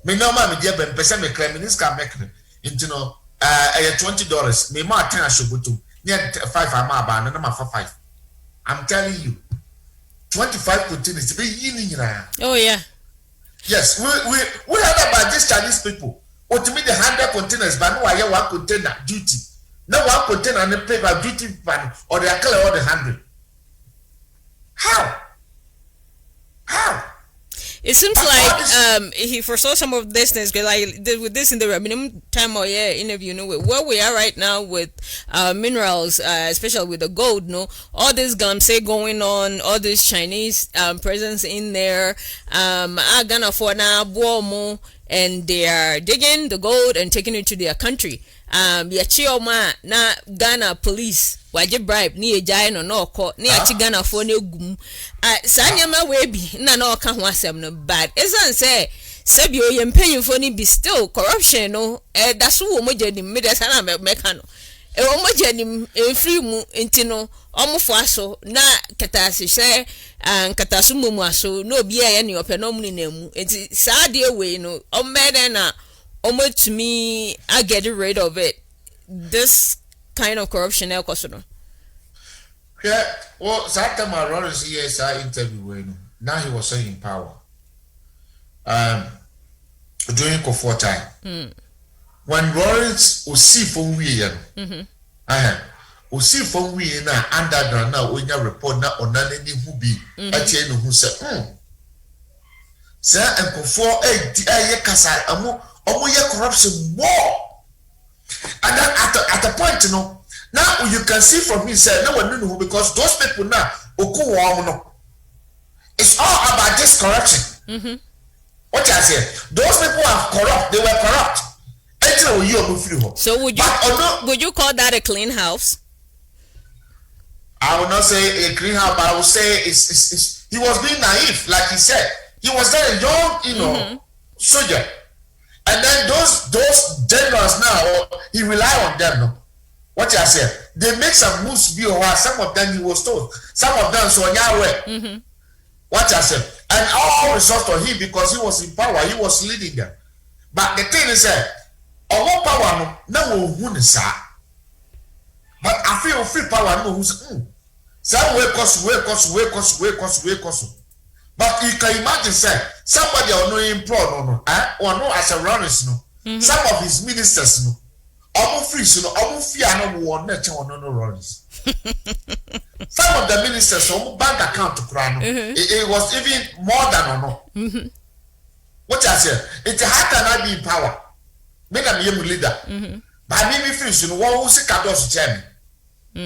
me no ma me dia ben pese me criminals can make into no $20. Me ma ten ashobutum. Near 5 ama ba na ma 5. I'm telling you. 25 containers be yin. Oh yeah. Yes, we heard about these Chinese people. Or to me the 100 containers, but no I one container duty. No one container and the paper duty pan or they are clear all the 100. How? It seems like he foresaw some of this things, like with this in the minimum time or year interview, with where we are right now with minerals, especially with the gold, all this say going on, all this Chinese presence in there, Ghana for now, Buomo, and they are digging the gold and taking it to their country. Yachioma na Ghana police waje bribe ni ejai no ko ni achi Ghana for ne gum sanyama we bi na na oka ho asem no bad esan say sebi o yempanyimfo ni be still corruption no that's wo mojanim me dey sana meka no o mojanim free mu enti no omofo aso na katase say katasu mumu aso no obi ya ne ope no mu ni na mu enti saa de we no o mede na almost to me, I get rid of it. This kind of corruption, yeah. Well, Satama Lawrence yes, I interviewed. Now he was saying power. During Kofor time, when Lawrence was see from we, see from we na underground now when you report na onani who be a chain who said, sir, and Kofor kasa corruption more. And then at a point, now you can see from me say no one knew because those people now it's all about this corruption. What I say, those people are corrupt, they were corrupt. So would you call that a clean house? I would not say a clean house, but I would say it's he was being naive, like he said. He was there young, soldier. And then those generals now, he rely on them. What I said, they make some moves. Some of them he was told, some of them so Yahweh. What I said, and all result on him because he was in power, he was leading them. But the thing is that all power no one is but I feel free power no who's some way cost. But you can imagine, say, somebody or no employed, or no as a runners, some of his ministers, almost free, almost fear no one nature or no runners. Some of the ministers, some bank account to crown. It was even more than or no. What I say? It's how can I be in power? Me na me leader. But me finish no one who say kados chairman.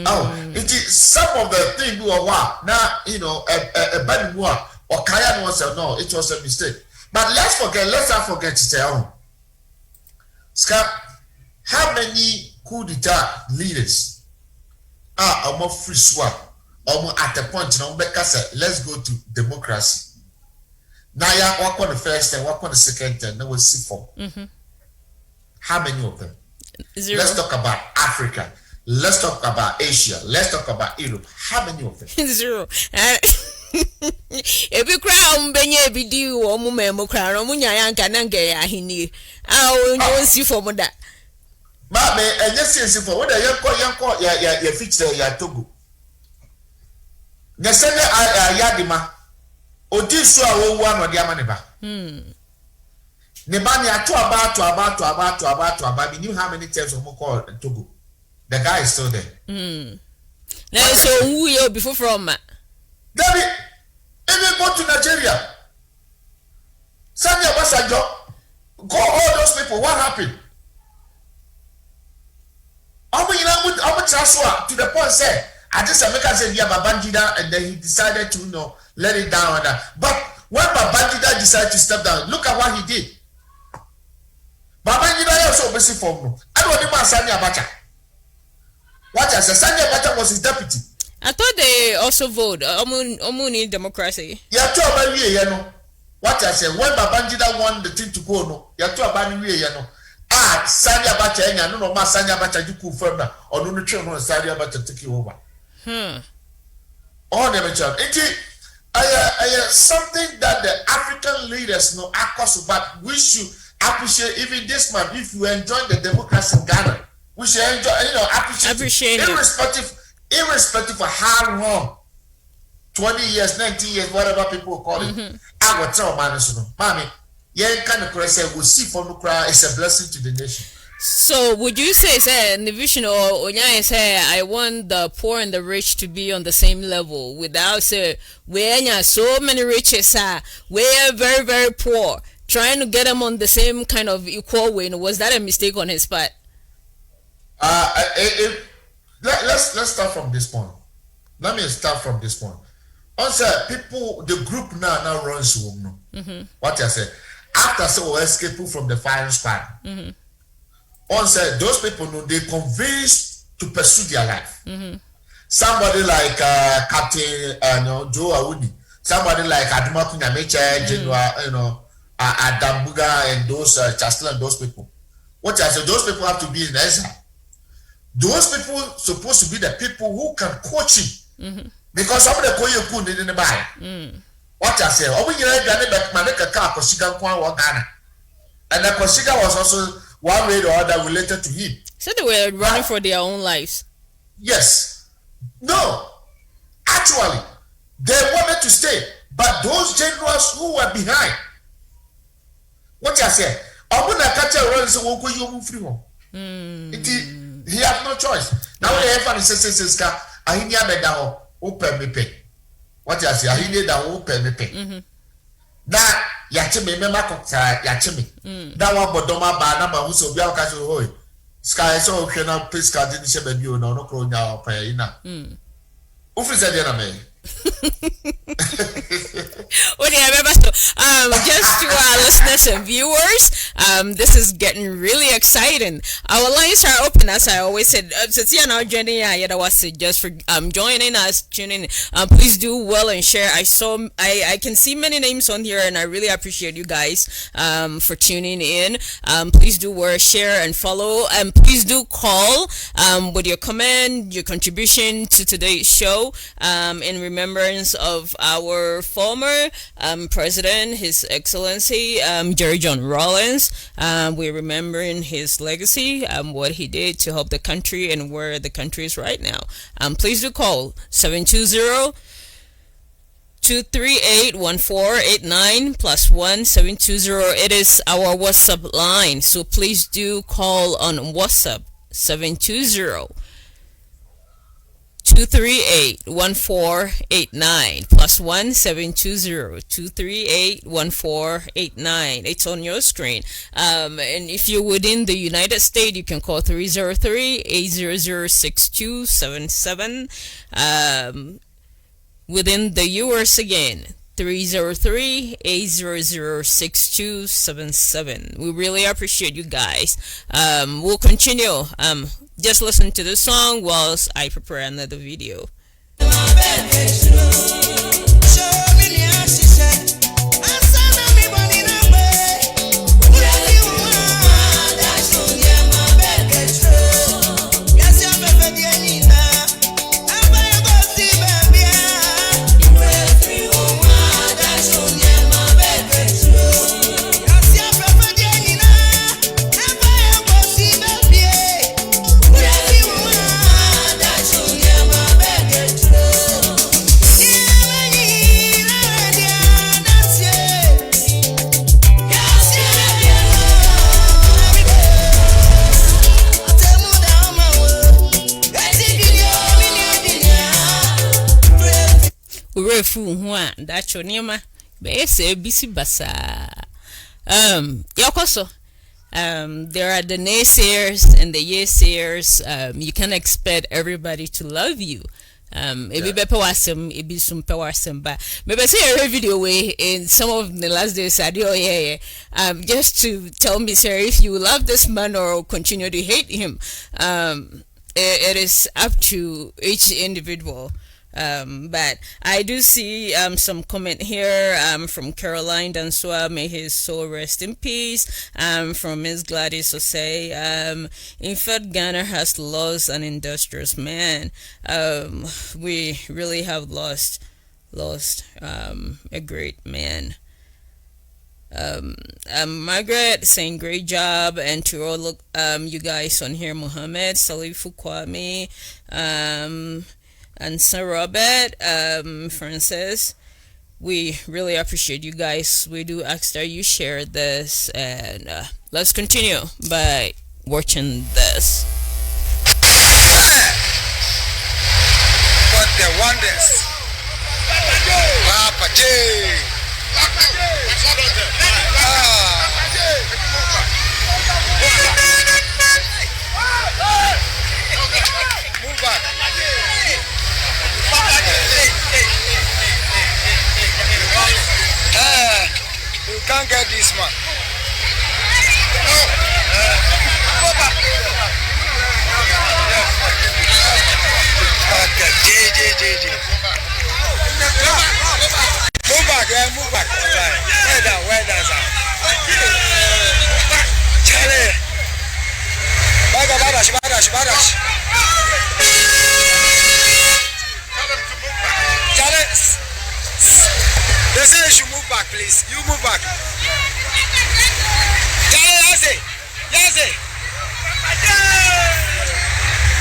Oh, it is some of the things we are now, you know, a bad war or Kaya was no, it was a mistake. But let's not forget to say, Scott, how many coup d'etat leaders are more free swap or more at the point, you know, because let's go to democracy. Now, yeah, work on the first and work on the second, and then we'll see for. How many of them? Zero. Let's talk about Africa. Let's talk about Asia. Let's talk about Europe. How many of them? Zero. If you cry on Benye Bidu or Mumemo cry on Munya Kananga Hini, I will see for that. Mammy, and just see for what a young call your feature, your Togo. Nesenda Yadima, Odisua one or Yamaniba. Nebania to about, you knew how many times of call Togo. The guy is still there. Now, so who you before from? David, even go to Nigeria. Sanya Basajo, go all those people. What happened? To the point say, I just America said, yeah, Babangida, and then he decided to, you know, let it down on that. But when Babangida decided to step down, look at what he did. Babangida also busy for me. I don't remember Sanya Abacha. What I said, Sanya Abacha was his deputy. I thought they also vote. Omuni democracy. Yeah, two about you know. What I said, when Babangida won the thing to go, no, yeah, two about you know. Ah, Sanya Abacha, no, ma Sanya Abacha, you could firm or no, Sanya Abacha take you over. All the child. It's something that the African leaders know, but we should appreciate even this man. If you enjoy the democracy in Ghana, we should enjoy, you know, appreciate it. Irrespective of how long, 20 years, 19 years, whatever people call it. I will tell Mommy, yeah, kind of say we see for the cry is a blessing to the nation. So would you say in the vision or Onya say I want the poor and the rich to be on the same level without say where so many riches are we're very, very poor, trying to get them on the same kind of equal way? Was that a mistake on his part? Let's start from this point. Let me start from this point. Also, people, the group now runs home. What I said after so escape from the firing squad. Also, those people know they convinced to pursue their life. Somebody like Captain Joe Awudi, somebody like Aduma Kunyamecha, General, you know, Adam Buga, and those Chancellor and those people. What I said, those people have to be in exile. Those people supposed to be the people who can coach him. Because some of the Koyo Kun didn't buy. What I say, oh, we are back Maneka Car, Koshiga Kwan Ghana. And the Koshiga was also one way or other related to him. So they were running for their own lives. Yes. No. Actually, they wanted to stay. But those generals who were behind, what I say, Abuna Kacha runs a Woko Yomu free. He has no choice. Now the everyone says, I hear that open me pay. What I say, I hear that open me pay. That Yachimi Memaka Yachimi. That one Bodoma Banama who's so Biaka Hoy. Sky so cannot please card in Shebe you no crona or payina. Ufis Adiana. Just to our listeners and viewers, this is getting really exciting. Our lines are open, as I always said. Just for joining us, tuning in. Please do well and share. I can see many names on here, and I really appreciate you guys for tuning in. Please do share and follow, and please do call with your comment, your contribution to today's show, in remembrance of our former president, His Excellency Jerry John Rawlings. We're remembering his legacy, what he did to help the country and where the country is right now. Please do call 720 238-1489 +1 720. It is our WhatsApp line, so please do call on WhatsApp 720 238-1489 +1-720-238-1489. It's on your screen. And if you're within the United States, you can call 303-800-6277. Within the US again, 303-800-6277. We really appreciate you guys. We'll continue. Just listen to the song whilst I prepare another video. Urefu hua dacho niema be se bisi basa. Yokoso. There are the naysayers and the yeasayers. You can't expect everybody to love you. Ebi bepe wasem, ebi sumpe wasem ba. Maybe say a video way in some of the last days I do just to tell me, sir, if you love this man or continue to hate him. It is up to each individual. But I do see some comment here from Caroline Dansua, may his soul rest in peace. From Miss Gladys Osei, in fact, Ghana has lost an industrious man. We really have lost a great man. Margaret saying great job, and to all you guys on here, Muhammad, Salifu Kwame, and Sir Robert, Francis, we really appreciate you guys. We do ask that you share this, and let's continue by watching this. What the wonders! Papa J! Move back. You can't get this man. JJ. Move back, move back. Where down, sir. Charlie. Badash. Charlie. They say you should move back, please. You move back. Charlie, yes.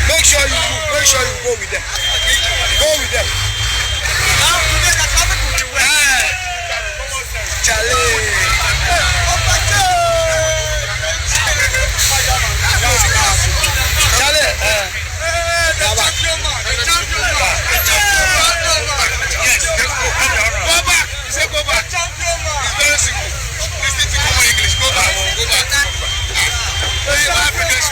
Make sure you move. Make sure you go with them. Go with them. Charlie. Go back. It's very simple. Listen to common English. Go back. Africans,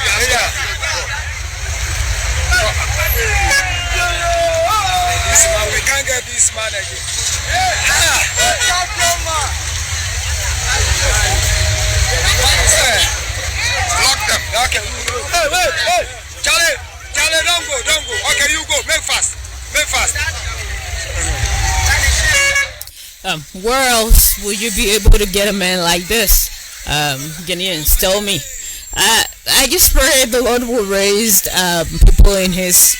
this man, we can't get this man again. Lock them. Okay. Hey. Charlie, don't go. Okay, you go. Make fast. Where else will you be able to get a man like this? Ghanaians, tell me. I just pray the Lord will raise people in his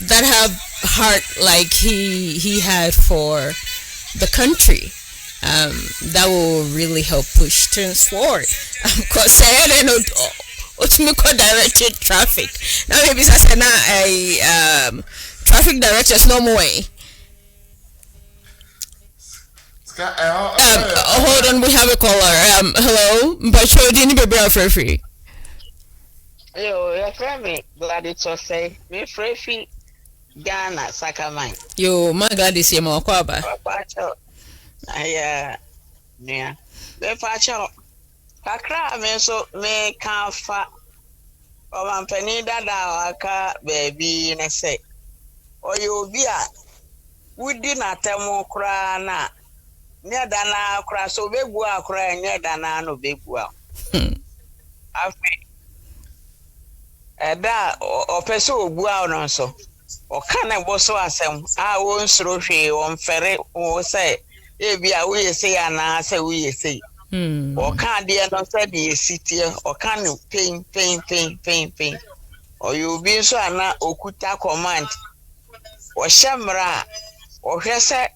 that have heart like he had for the country. That will really help push things forward. Because I don't know, directed traffic. Now maybe a traffic directors no more. Hold on, we have a caller. Hello, but you didn't be for free. Yo, your friend me glad it's so say me free. Ghana Sakamai. Yo, my God, is here, Mokwaba. Yeah, yeah. The Pacho. Kakra, me so me can't fa. Oman penida da waka baby ne say. Oyo bia. Wudi na temo kra na. Nye dana kra so begu akra nye dana no begu a. Afi. Eda opeso ogu a no so. Okana boso asem a won sro hwe won fere wo say ebia wo yesi ana say wo yesi. Oka de no say de sitie okana pain. Oyo bi so ana okuta command. O shamra o hwese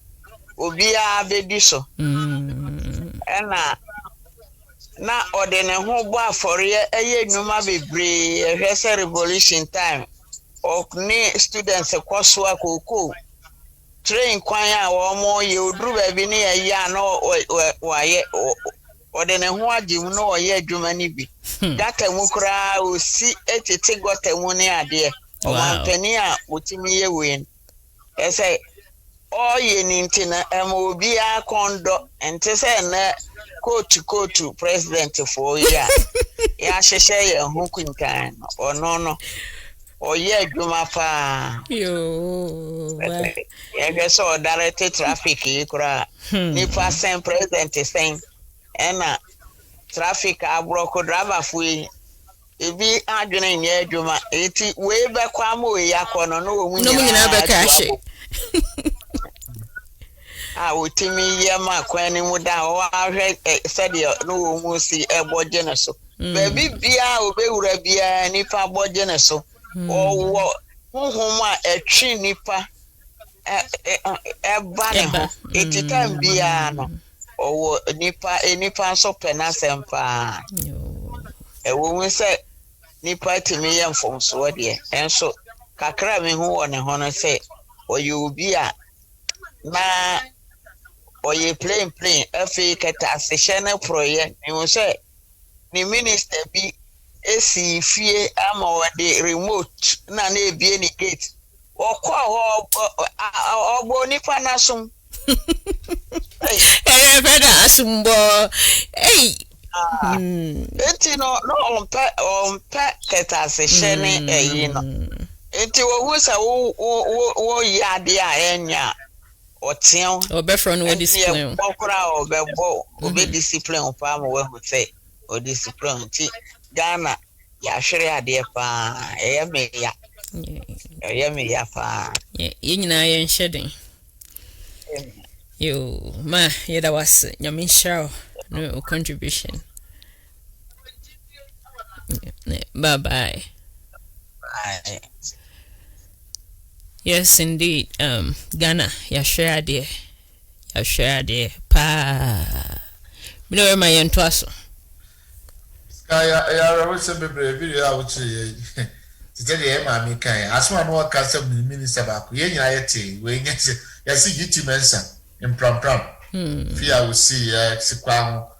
obi a bedi so. Ena na odene ho bo afore eye nnuma bebre hwese revolution time. Okne students kwaso akoko train kwan a wo mo ye oduru ba bi ne ya no waye odene ho agim no oye adwuma ni bi data mu kura osi etete gota mu ne ade o mampani a otimi ye wen ese oye ni ntina obi a kondo ente se na coach president for ya ya sheshe ye ho kunkan no Oye adwuma pa yo ege so direct traffic ikura ni percent president saying ena traffic abroko driver fui ebi adwene nye adwuma eti we be kwa ma we yakono no wo nyina be ka hye otimi ye ma kwani mu da o ahwe said no wo mu si eboje na so baby bia obewura bia nipa boje na so wo huhuma etwi nipa eba ne ho etitam bia no owo nipa so pena sempa ewo mu se nipa timi ye mfomso de enso kakra me hu woni ho no se oyo bi a na oye plain afi kata seshene proye ni se ni minister bi esi fie ama wade remote na na ebie ni gate okwa ho ogbo nipa nasum brother asumbo eti no ompe keta seshene no eti wo sa wo yade a enya otien obefro no discipline okra obe discipline pa mo we ho say o discipline ti Ghana ya hwere ade pa me ya pa ye nyina ye nheden yo ma ye da was nyame show no contribution bye. Yes, indeed. Ghana, ya share there. Pa. Me know my entwaso. I always say video I would say. Today the mama kan. Asma no ka say minister ba ko. Ye nyina yete. We nyese. Ya see gitu mensa. In pram. Fear we see sikwa ho.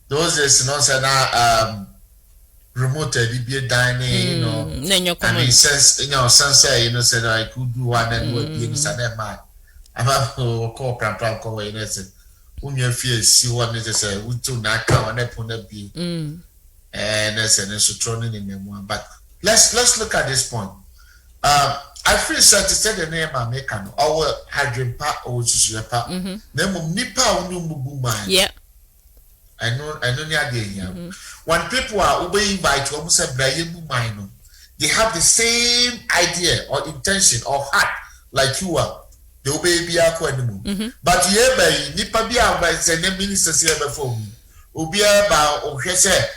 Those days no say na remote be dining, you know. I mean, sense, say I could do one and would be in Sunday man. I'm up to call pram call away. Whom you fear see what it is a wood to not come and upon a be. And that's an instruction in them one. But let's look at this point. I feel sad to say the name I make an our hydrogen part or part. Name Nipa Umubu. Yeah. I know the idea. When people are obeying by to almost a Brian, they have the same idea or intention or heart like you are. They obey Biako. But yeah, by Nipa Bia by the ministers here before me. Obia ba Ohese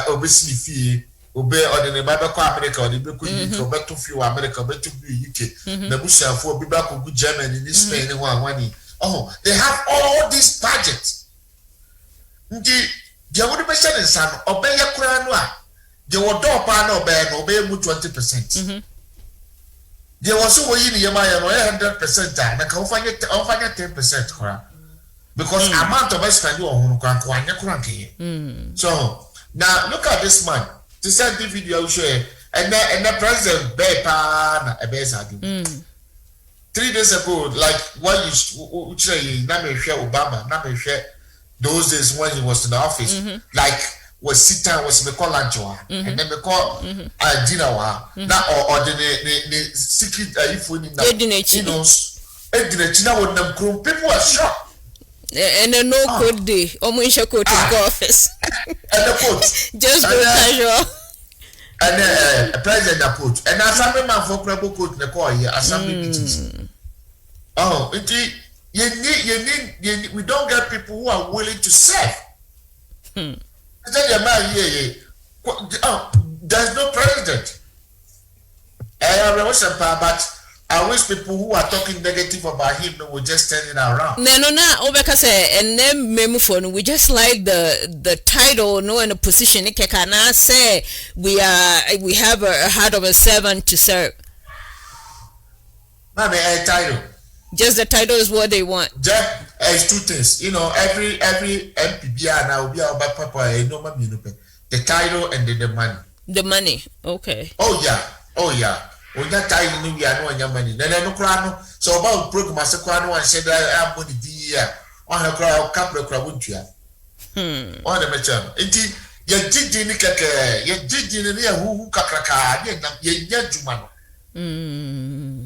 obesity fee, obey or the Bible America or the Bible to few America, but to be UK. The Busha for Bibaku Germany in Spain and one. Oh, they have all these budgets. They would be said in some obey a crown. They were door pan obey 20%. There was so in Yamaya 100% and I can find it 10% because amount of us can do on cranky. So now look at this man. To send the video share and the president bear pan a base. 3 days ago, like what you say, Obama, those days when he was in the office, like was sit down, was me call Lanchoa, and then me call Dinawa, now or the secret if we need people are shocked. And a no code day, almost a coat in the office. And the coat. Just go casual. And a president approach. And assembly man for Crabo coat in the car here, assembly meetings. Oh, we don't get people who are willing to serve. I tell you, man, there's no president. But I wish people who are talking negative about him will just turn it around. And then memophone, we just like the title, no, and the position. Can I say we have a heart of a servant to serve? Mami, a title. Just the title is what they want. Just it's two things. You know, every MPBR now will be about papa the title and the money. The money, okay. Oh yeah. When that time we are no money. Then no crown. So about program as a crown and said I'm going to be on her crowd, couple of crowd. On the matter. Indeed, you did in the who kakraka, ye jumano.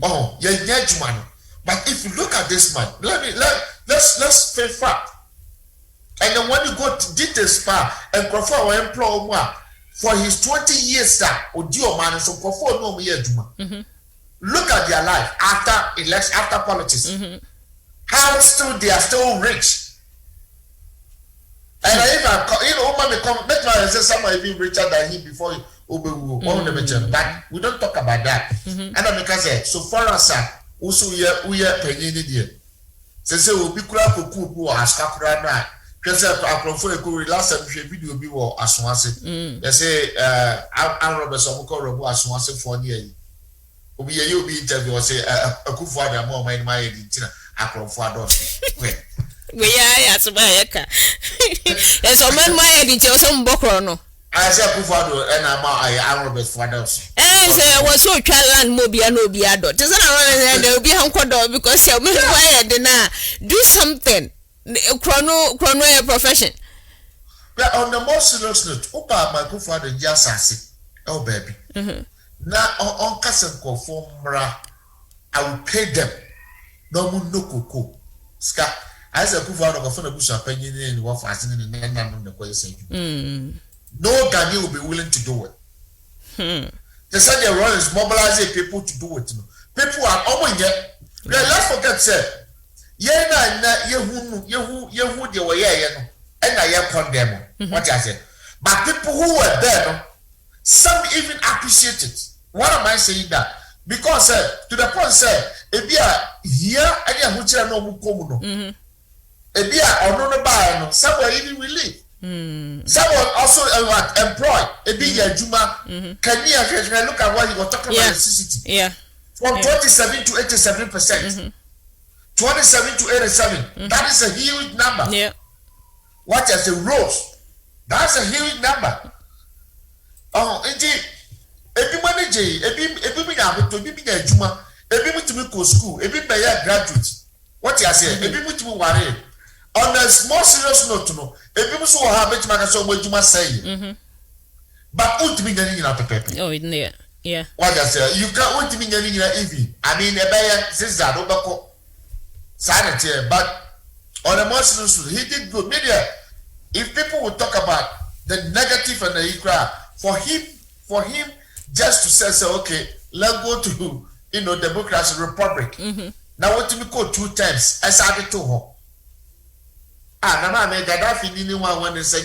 Oh, ye jumano. But if you look at this man, let's face fact. And then when you go to details and prefer our employer for his 20 years Odio man so perform no year Juma. Look at their life after election, after politics. How still they are still rich. And if make my say someone even richer than him before but we don't talk about that. And then because so far as also we are paying it. Say we be kura koku bi aska kura na kwese akrofo ekuri last time video bi wo asonase they say Robert Omoko robo asonase for near obi ye obi interview say akufu ada mo man my editina akrofo adot we ya so ba yeka yes o man my editina so mbokro no I say akufu ado and am Robert fathers say was so land mobia no be adot is na there will be hankodo because you me why na do something chrono a profession. But on the most serious note, Opa my father just sassy. Oh baby. Now on Castle Conformra, I will pay them. No moon no cocoa. Ska as a father of a bush opinion in what fasting in the question. No Ghanaian will be willing to do it. They said the role is mobilizing people to do it. People are almost yet. Let's forget, sir. Yehu they were here, and I condemn what I said. But people who were there, some even appreciate it. Why am I saying that? Because to the point, sir, if you are here and you are no mukomuno, if you are on the bar, somewhere even will live. Someone also employed a big Juma. Can you look at what you were talking about electricity? Yeah. From 27 to 87%. 27 to 87. That is a huge number. Yeah. What is the rose? That's a huge number. Oh, indeed. If you manage, if you Juma, if you to go school, if you pay graduate, what you say? If you to worry. On a small serious note, to know, if people so habit man so what you must say. But ultimately, you know, paper. Oh, yeah. What I say, you can't ultimately EV. I mean, a buyer says that over silent here, but on a more serious note, he did good. Media, if people would talk about the negative and the ikra, for him just to say, okay, let's go to democracy republic. Now what we call 2 times, I started to home. Na me Gaddafi ni one when they say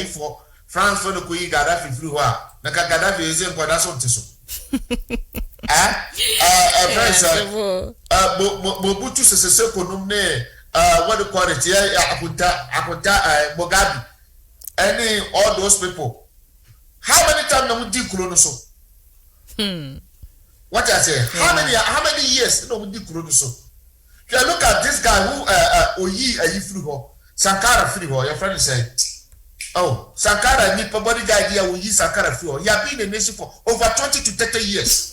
for France for the Kuyi Gaddafi through na Gaddafi is in kwa so ntiso Mobutu Sese Seko ne what do you call it Akunta Mugabe any all those people how many times na mudi kulo no so what I say how many years no mudi kulo no so you look at this guy who Oyi Ayifru Sankara free your friend said, oh, Sankara nipa body guy here will use Sankara free. He has been in the nation for over 20 to 30 years.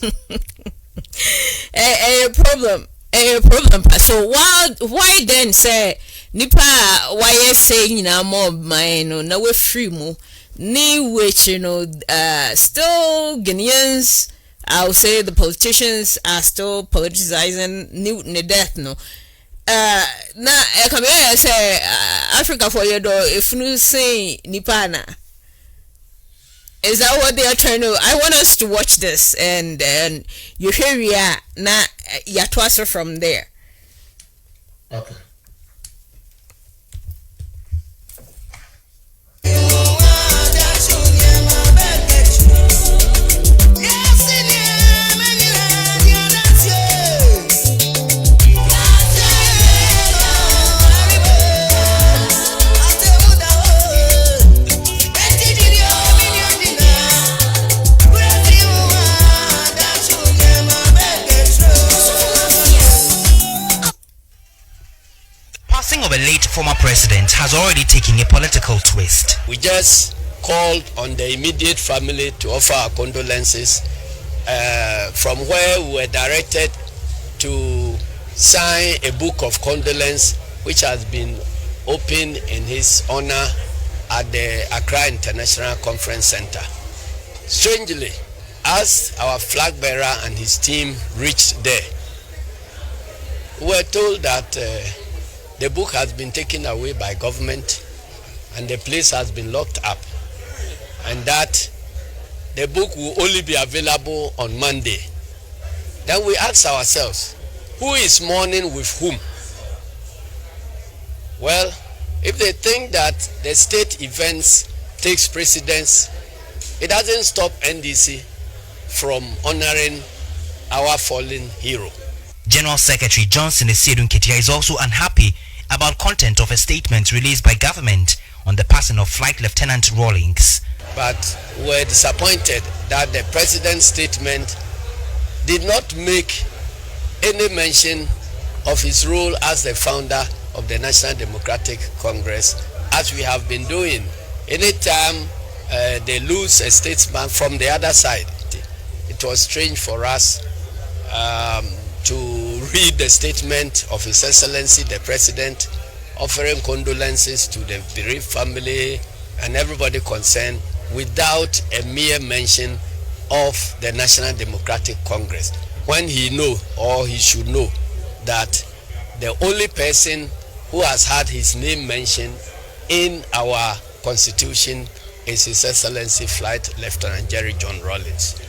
A problem. a problem. So why then say nipa why saying more mine no now we free mo ni which still Guineans, I'll say the politicians are still politicizing new death no. Na come here say Africa for your door if you say nipana. Is that what they are trying to? I want us to watch this and you hear ya na ya twaster from there. Okay. Of a late former president has already taken a political twist. We just called on the immediate family to offer our condolences, from where we were directed to sign a book of condolence which has been opened in his honor at the Accra International Conference Center. Strangely, as our flag bearer and his team reached there, we were told that the book has been taken away by government and the place has been locked up, and that the book will only be available on Monday. Then we asked ourselves, who is mourning with whom? Well, if they think that the state events takes precedence, it doesn't stop NDC from honoring our fallen hero. General Secretary Johnson Esiedun Ketia is also unhappy about content of a statement released by government on the passing of Flight Lieutenant Rawlings. But we're disappointed that the president's statement did not make any mention of his role as the founder of the National Democratic Congress, as we have been doing. Anytime they lose a statesman from the other side, it was strange for us to read the statement of His Excellency the President offering condolences to the bereaved family and everybody concerned without a mere mention of the National Democratic Congress, when he know, or he should know, that the only person who has had his name mentioned in our constitution is His Excellency Flight Lieutenant Jerry John Rawlings.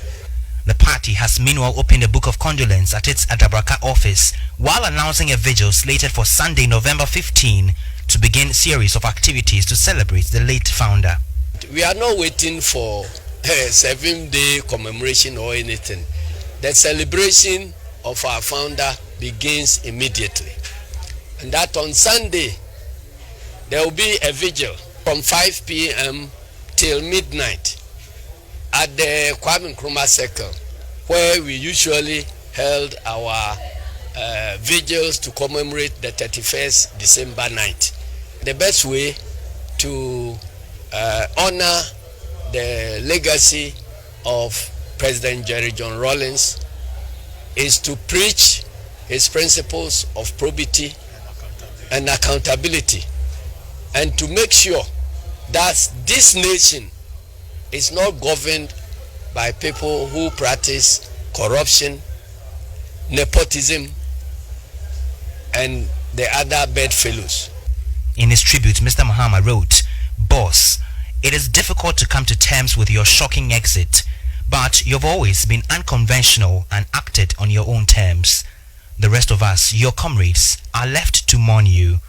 The party has meanwhile opened a book of condolence at its Adabraka office while announcing a vigil slated for Sunday, November 15 to begin a series of activities to celebrate the late founder. We are not waiting for a 7-day commemoration or anything. The celebration of our founder begins immediately. And that on Sunday, there will be a vigil from 5 p.m. till midnight at the Kwame Nkrumah Circle, where we usually held our vigils to commemorate the 31st December night. The best way to honor the legacy of President Jerry John Rawlings is to preach his principles of probity and accountability, and to make sure that this nation is not governed by people who practice corruption, nepotism, and the other bedfellows. In his tribute, Mr. Mahama wrote, "Boss, it is difficult to come to terms with your shocking exit, but you've always been unconventional and acted on your own terms. The rest of us, your comrades, are left to mourn you.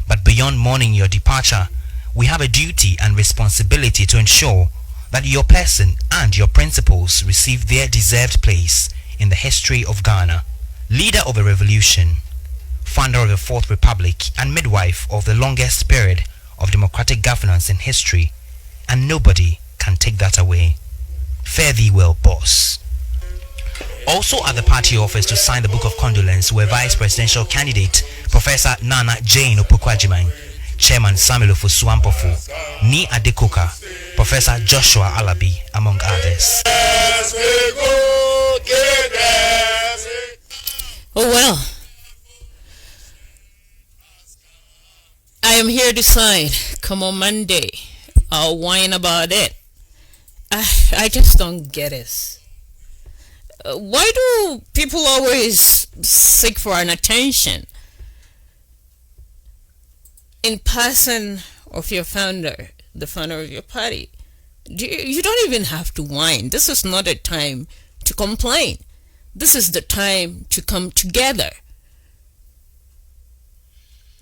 But beyond mourning your departure, we have a duty and responsibility to ensure that your person and your principles receive their deserved place in the history of Ghana. Leader of a revolution, founder of the Fourth Republic, and midwife of the longest period of democratic governance in history, and nobody can take that away. Fare thee well, boss." Also at the party office to sign the book of condolence were Vice Presidential candidate Professor Nana Jane Opoku-Agyeman, Chairman Samuel Ofosu-Ampofo, Ni Adekoka, Professor Joshua Alabi, among others. Oh well, am here to decide. Come on Monday, I'll whine about it. I just don't get it. Why do people always seek for an attention in person of your founder, the founder of your party? You don't even have to whine. This is not a time to complain. This is the time to come together,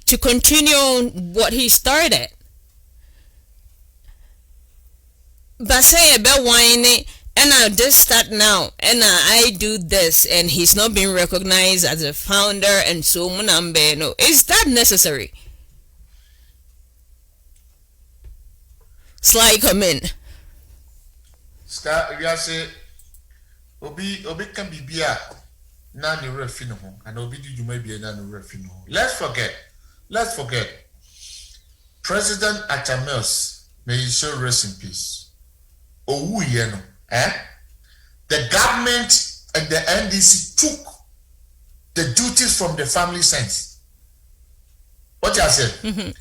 to continue what he started. But say about whining, and I'll just start now, and I do this, and he's not being recognized as a founder, and so munambe. No, is that necessary? Sly, come in. Scar, you say, Obi can be beer, none of refino, and Obi you may be none of refino. Let's forget. President Atamels, may he so rest in peace. Oh, you know, the government and the NDC took the duties from the family sense. What you said?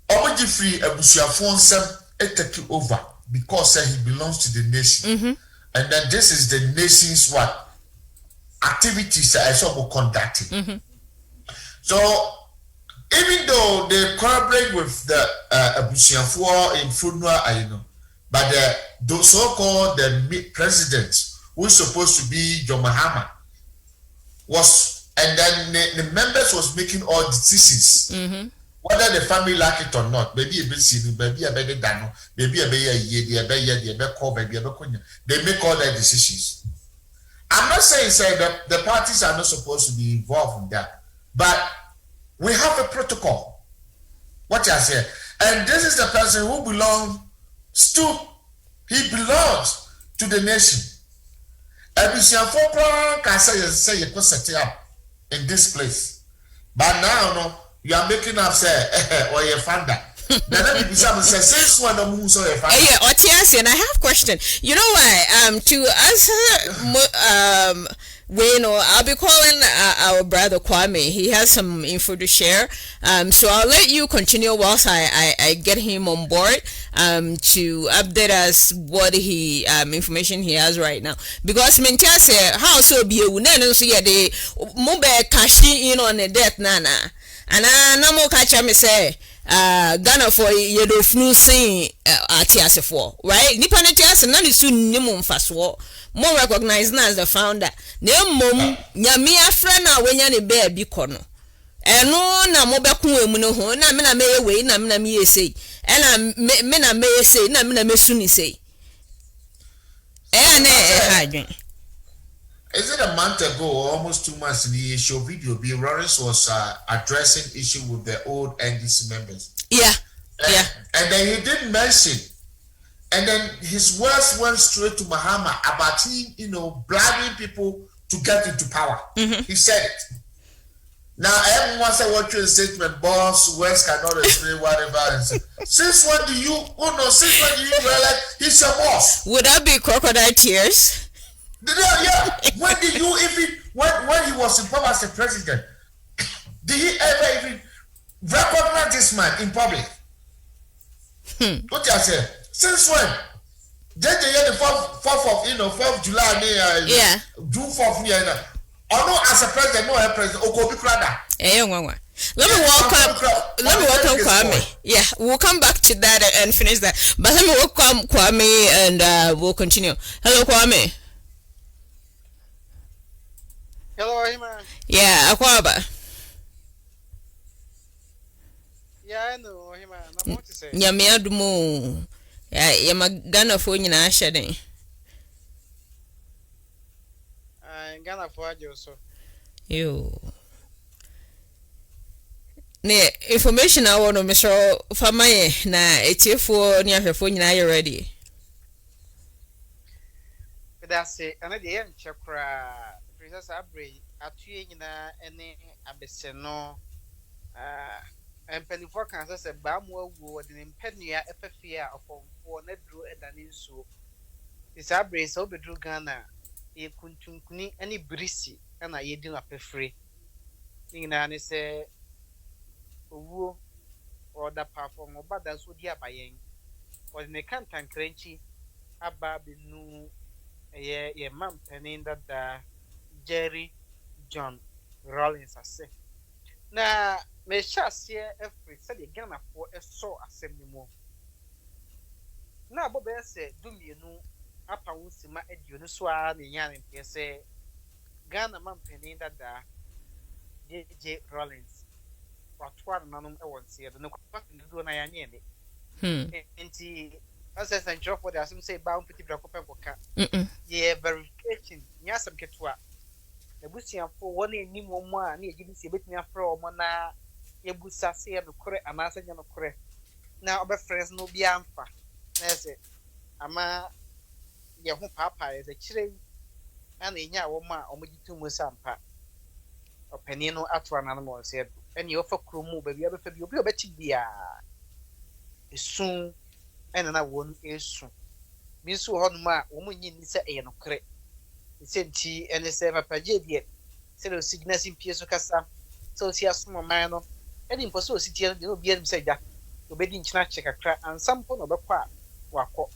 Obi free Abusuafo nsem take over because he belongs to the nation. And then this is the nation's what activities that I saw conducting. So even though they collaborate with the Abusuafo in Funua, you know, but the so-called the president who is supposed to be John Mahama was, and then the members was making all decisions. Whether the family like it or not, maybe a bit seen, maybe a better dano, maybe a year, they make all their decisions. I'm not saying that the parties are not supposed to be involved in that, but we have a protocol. What I say, and this is the person who belongs to, he belongs to the nation. Abusuafo can say you could set it up in this place, but now no. You are making up say or your founder. Then be some say since when the moon so your founder. Yeah, Otiasi, and I have a question. You know why? To answer Wayne, I'll be calling our brother Kwame. He has some info to share. So I'll let you continue whilst I get him on board to update us what he information he has right now. Because Mentiase, how so be you then so yeah they mobile cashing in on the death nana. And I no catch me say Ghana for you do flu sing atiase for right nipa ne tiase na ne su nimu mfaso more recognized as the founder na mom nyame afra na wenya ne be bi kono eno na mo beku emu no ho na me na me we na me na me yesei ena me na me yesei na me na me su ni sei na hadwen. Is it a month ago or almost 2 months in the show video, B. Lawrence was addressing issue with the old NDC members? Yeah. And then he did mention, and then his words went straight to Mahama about him, you know, bribing people to get into power. He said it. Now, everyone said what your statement, boss, West cannot explain whatever. And since when do you realize he's a boss? Would that be crocodile tears? Yeah. When did you even when he was in power as the president, did he ever even recognize this man in public? What I say? Since when? Then the year the 4th of July, June 4th year. Or no, as a president, no president. Okobi Krada. Let me welcome Kwame. Yeah, we'll come back to that and finish that. But let me welcome Kwame and we'll continue. Hello, Kwame. Hello, Hima. Yeah, Akwaba. Yeah, I know, Hima. I'm what to say. Nyame adumo. Yeah, Ghana for nyina ahye Ghana for ajo yo. Ne information I want to Mr. Famaye na etiefo ni ahwefo nyina are ready. That's it. And the end chakra Princess Abre atuye nyina ene abeseno empenifo kan say ba mo awu de empenua efefia ofomfo na duro edane nsuo. This Abre so bedru Ghana ye kuntunkuni ene brisi na ye di apefre. Nyina ne say owu or the platform of bad as would ya buying, or in the cantan crunchy, a baby no a man penning that the Jerry John Rollins as say. Now, me shall see every said again for a so assembly more. Now, Bob said, do me no upper Wunsima at Uniswa, the yarn and say, Ghana man penning that the J. Rollins. Or 12 man once here, the no question to do an iron. And as I said, for the some say bound pretty black open worker. Yeah, verification, yes, I'm get to the Bussian for 1 year, ni more, near giving see bit me afro, Mona, Yabusa say, and correct, and answer you correct. Now, our friends no be amfa. That's it. Ama Yahoo Papa is a chilling, and a ya woman, or maybe 2 months ampa. Or Penino at one animal said, and you offer crew move, but you ever feel you bet be a soon, and I won't is soon. Miss Honma, woman, you say, no correct. He said, she and the server Pajet yet. Said of sickness in Piers of Cassa, so she has some man, and impossible city, and you'll be able to say that. To bed in snatch a crack and some point of a quack. Wako.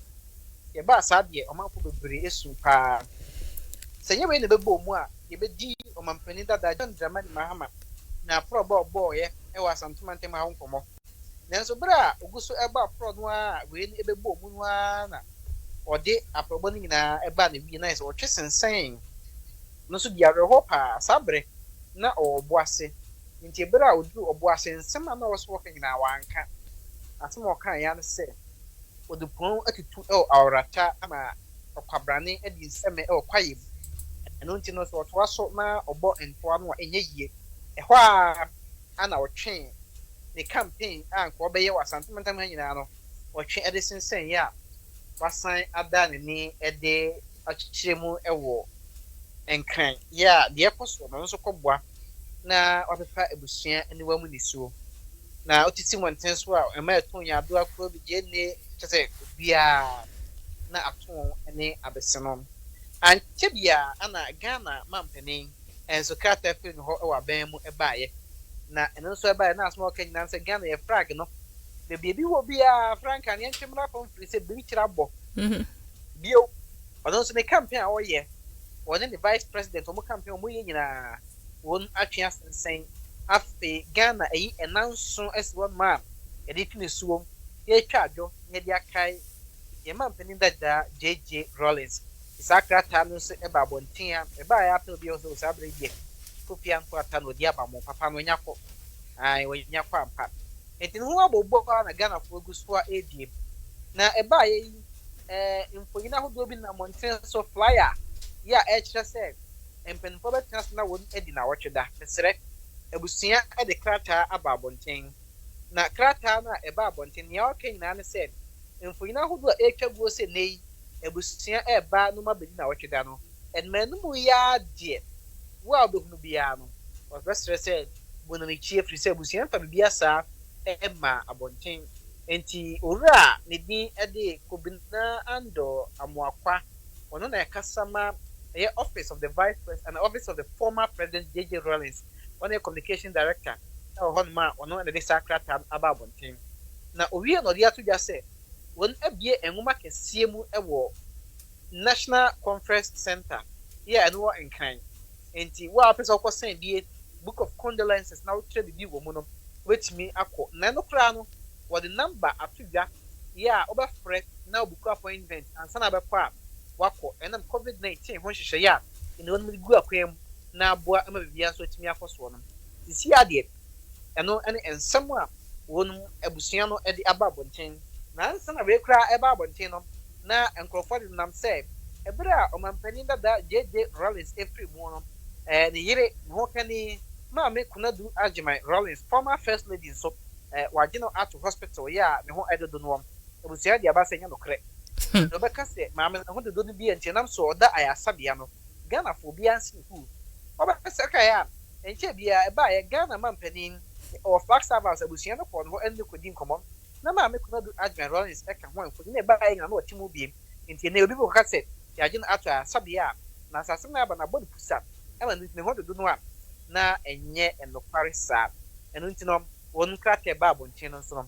Your bass had ye, or my probably is super. Say you in the boom, you bet D or my penita that John Draman Mahama. Now, probable boy, I was some to my home for more. Then so bra, go so about Prodwa, win a boom, or de a probonina a bad be nice or chess and saying. No, so dear hopa, sabre, na or boise. In Tibera would do or boise, and someone was walking in our anchor. As more kind say, or the poem at 2 hour ama or Cabrani and in semi or quiet. And don't you know what was so now or bought and for one in a year? A while and our chain. The campaign and Quabe was sentimental man or chain Edison saying, yeah, was signed at Danny a day at Chimu a war. And crying, yeah, the apostle also cobwa. Now, or the fat a bushia and the woman is so. Now, it is one tense well, and my tongue, I do a club, Jenny, to say, be a not at home, any abyssinum. And Tibia, Anna, Ghana, Mampany, and so Carter feeling or Bam a buyer. Now, and also by a small can answer Ghana a frag, no. The baby will be a frank and young chimney from Free Bleach Rabo. Bio, but also the campaign all year. Or then the vice president of campaign, we won't actually saying. After Ghana, announced soon as one man, a different swim, ye charge, ye kai, ye man penning that J. Rollins. Is a crack tanus about Bontia, a buy after the also Sabre, Copian for a tan with Yabamo, Papa Yako. I will Yakwa pat. And in who about Boba and a Ghana for Gusua AD. Now a buy in Fogina who do be a mountain so flyer. Ya, extra said, and Pen Robert Nasna wouldn't edit our watcher that, Ebusia at the crater about Bonting. Na crater na eba Bonting, your king Nana said, and for you know who a cab was a nay, Ebusia a bad no mabina watchedano, and Menuya dear. Well, Bubiano was best said, when the chief Resebusian from Biasa, Emma a Bonting, and T. Ura, Nidi a day, Kubina Ando, Amoaqua, or non a customer, a office of the vice president and office of the former president J. Rollins. On a communication director, or one man, or no, and the sacred about one thing. Now, we are not here to just say, when a beer and woman can see mu a war, National Conference Center, yeah, and war in kind. And the war office of course saying the book of condolences now trade the big woman, which me a call Nano Crano, what the number of figure, yeah, over fret, now book appointment, and son of a quap, Wako, and I'm COVID-19, when she say, yeah, in the only good aquarium. Now, boy, I'm a via so to me for one. This year, dear, and no, and somewhere won a Busiano at the Ababontin. Now, son of a cry about Bontino. Now, and Crawford and I'm say, a bra or my penny that J. Rollins every morning, and the year more can he, Mammy could not do Ajimai Rollins, former first lady, so, Wagino at the hospital, yeah, the whole I don't know. It was the Abasano crack. Rebecca said, Mamma, I want to do the beer and Chenam so that I am Sabiano. Ghana for Biansi who. Sakaya, and Chebia, a buy a Ghana man penning or Fox Savas, a Busiano for no end could come. No, mamma could not do Admiral Rollins second one for the buying a lot to be into the people cut it. Yajin after Sabia, Nasasana, and a body push up. I want to do one. Na and yet and no Paris sap. And Untinom, one crack a bab on chin some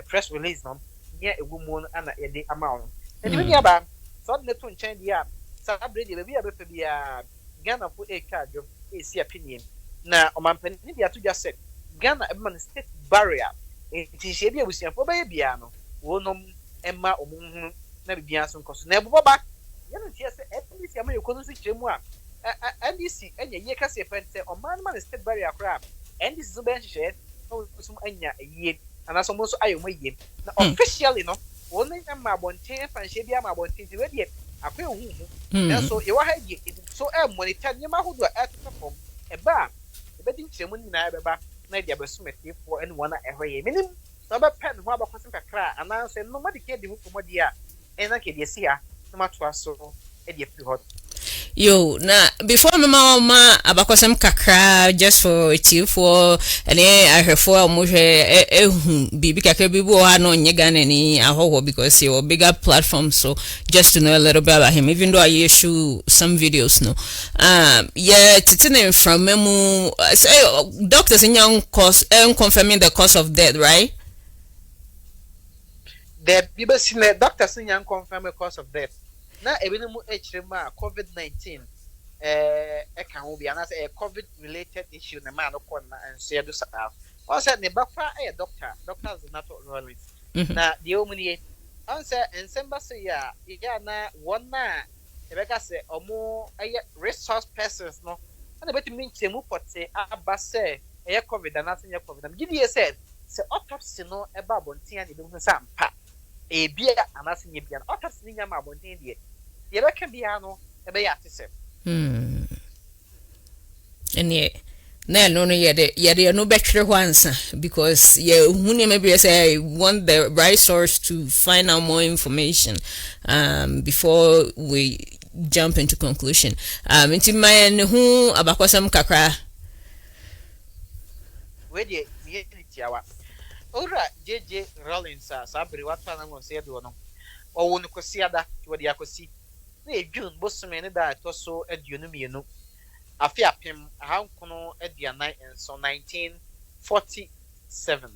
press release no near a woman and a amount. And when you're back, so the two change the app. Sabre the baby a Ghana for a card of AC opinion. Now, on my penny, to just said Ghana a state barrier. It is a we see for babyano. Wonum Emma or Moon, never be answered because never back. You know, yes, at least I'm your cousin Jemwa. And you see, and ye can say, or man state barrier crab. And this is a bench shed. No, some anya a year, and as almost I am waiting. Officially, no, only a mabonte and she be a mabonte ready. I feel who. So you are so when it tell you who do at perform a bar. The betting ceremony never back, Nadia Besmith for anyone at every minimum. So about pen who about a cry, and I say nobody can do for my dear. And I can see her, no matter so, and you hot. Yo, na before my mama abakosem kakra just for it for and I heard for bibi kakra bibi o no nye Ghana ni ahoho because you bigger platform, so just to know a little bit about him, even though I issue some videos no. Yeah, titine from memu say doctors in young cause confirming the cause of death, right? The people seen doctors in young confirm the cause of death. Na ebinemu hrema COVID-19 can be a COVID related issue na man ko na ense do sa. On said ne bafa doctors not Rollins. Na the omuni on said ensemba say ya na one na ebeka say omo resource persons no. Na beti min chemu pote aba say COVID na nothing COVID. Na give you said say autopsy no eba bontia ni be sampa. Bia anase nye bia autopsy ni nyama abonten die ye be kan bia no e be ya tese ene na no ye de no betwere wansa because ye huni maybe say I want the right source to find out more information before we jump into conclusion into my hu abakwasam kakra we de ye tiawa. Ora JJ Rollins sabri watu na ngo se do no o wonu kosiada wodi akosi na edwun bosome ne da to so aduonu mienu afi apem ahankono aduanan enso 1947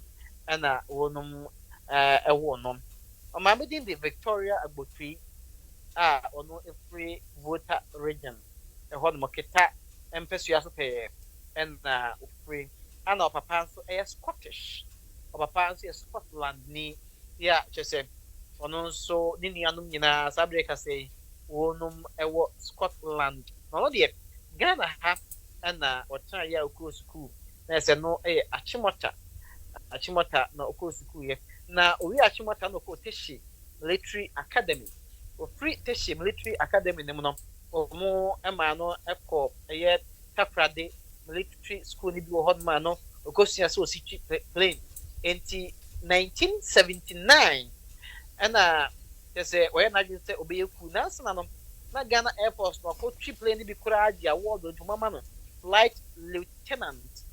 ana wonum ewo nom o ma be din the Victoria Agbotui ono free voter region e ho no keta empesu aso pe na free ana papa so Scottish Papa Scotland ni ya chese ono so ni anum nyina sabre ka say wonum ewo Scotland no de Ghana ha na otan ya okro school na se no achimota na okro school ye na owi achimota no ko teshi military academy o free teshi military academy ne no omo ema no eko Takrade military school ni bi wo hodma no okosia so si plane in 1979 and there's a way I just say obey Kunas na Ghana Air Force no ko triple ni bi kura agi award on mama no flight lieutenant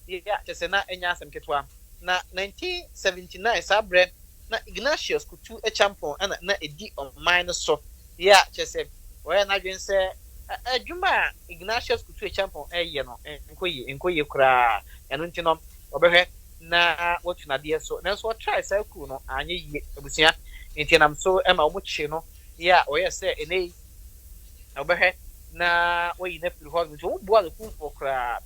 yeah just na enya asem ketwa na 1979 sabre na Ignatius Kutu a champion and na edi on minus so yeah just say way na just say adwuma Ignatius Kutu a champion ye no enkoye kura eno ntino obehwe na what na dia so na so try say cool no anye yi abusia ntianam so ema omuchi no ya oye say enei obehwe na we na free hall nti obu ala kun for kra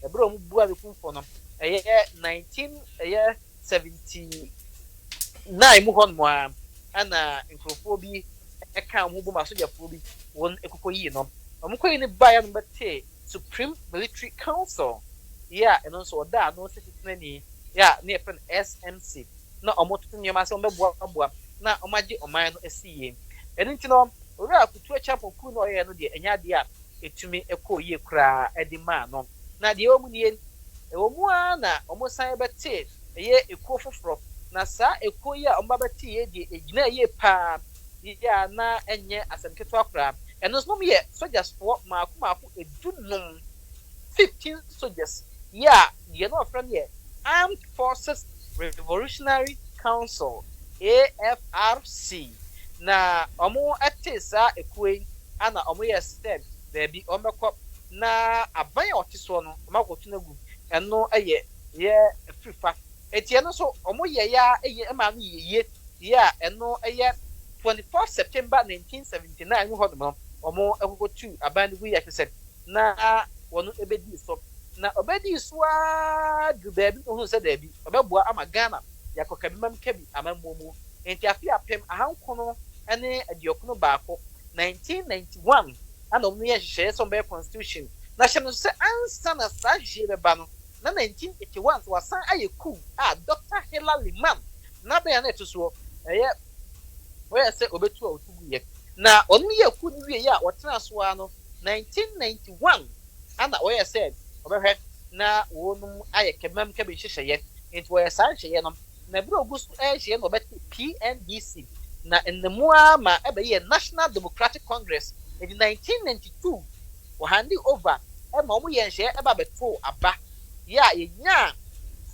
ebro omu bu ala kun for no 1979 mu hon mo ana nkrofo bi eka mu bu masoja fo bi won ekokoyi no omukoyi ni ba ya no bete Supreme Military Council. Yeah, and also that no citizen yeah, near SMC. No, omotu nyama so mbebwa na omaji oman no esiye. And ntino, ora kutu a chapel ku no ye no de enya de a etumi ekoye kra edima no. Na de omu nie omu na omosan bete eye eko foforo na sa ekoye a ombabete ye de egina ye pa ya na enye asemketo akra. And no no ye soldiers for maku edunum 15 soldiers. Yeah, you know, friend, yeah. Armed Forces Revolutionary Council, AFRC. Na omo atesa ekwe ana omo yes step baby omo kop na aban otiso no omo kotu na gu ɛno ɛyɛ yɛ frifa eti ɛno so ɔmo yɛ ya ɛyɛ ɛma no yɛ a ɛno ɛyɛ 24 September 1979 hɔ nom ɔmo ɛkɔkɔ tu aban no gu yɛ kyesɛ na wɔn ɛbɛdi so na ɔbɛdi so a du baabi ohun sɛ daabi ɔbɛboa ama Ghana yakɔ kabimam kabi amammo mu enti afi apem ahankono ɛne aduokono baako 1991 ana ɔmo yɛ hyehyɛ sɛ ɔbɛyɛ constitution na hyɛ no sɛ ansa na saa hyehyɛ bɛba no na 1981 so wasan ayɛ coup a Dr. Hillary Liman na bɛyɛ na ɛto so ɛyɛ wɔyɛ sɛ obetu a otu gu yɛ na ɔno yɛ coup no wie yɛ a wɔtena so ano 1991 ana wɔyɛ sɛ ɔbɛhwɛ na wɔnom ayɛ kɛmam kɛbɛ hyehyɛ nti wɔyɛ saa hyehyɛ no na bi ogu so hyehyɛ no ɔbɛte PNDC na nnemua ma ɛbɛyɛ National Democratic Congress in 1992 wɔhandi over ɛma ɔmo yɛ hyehyɛ ɛba bɛto aba yɛ a yɛnya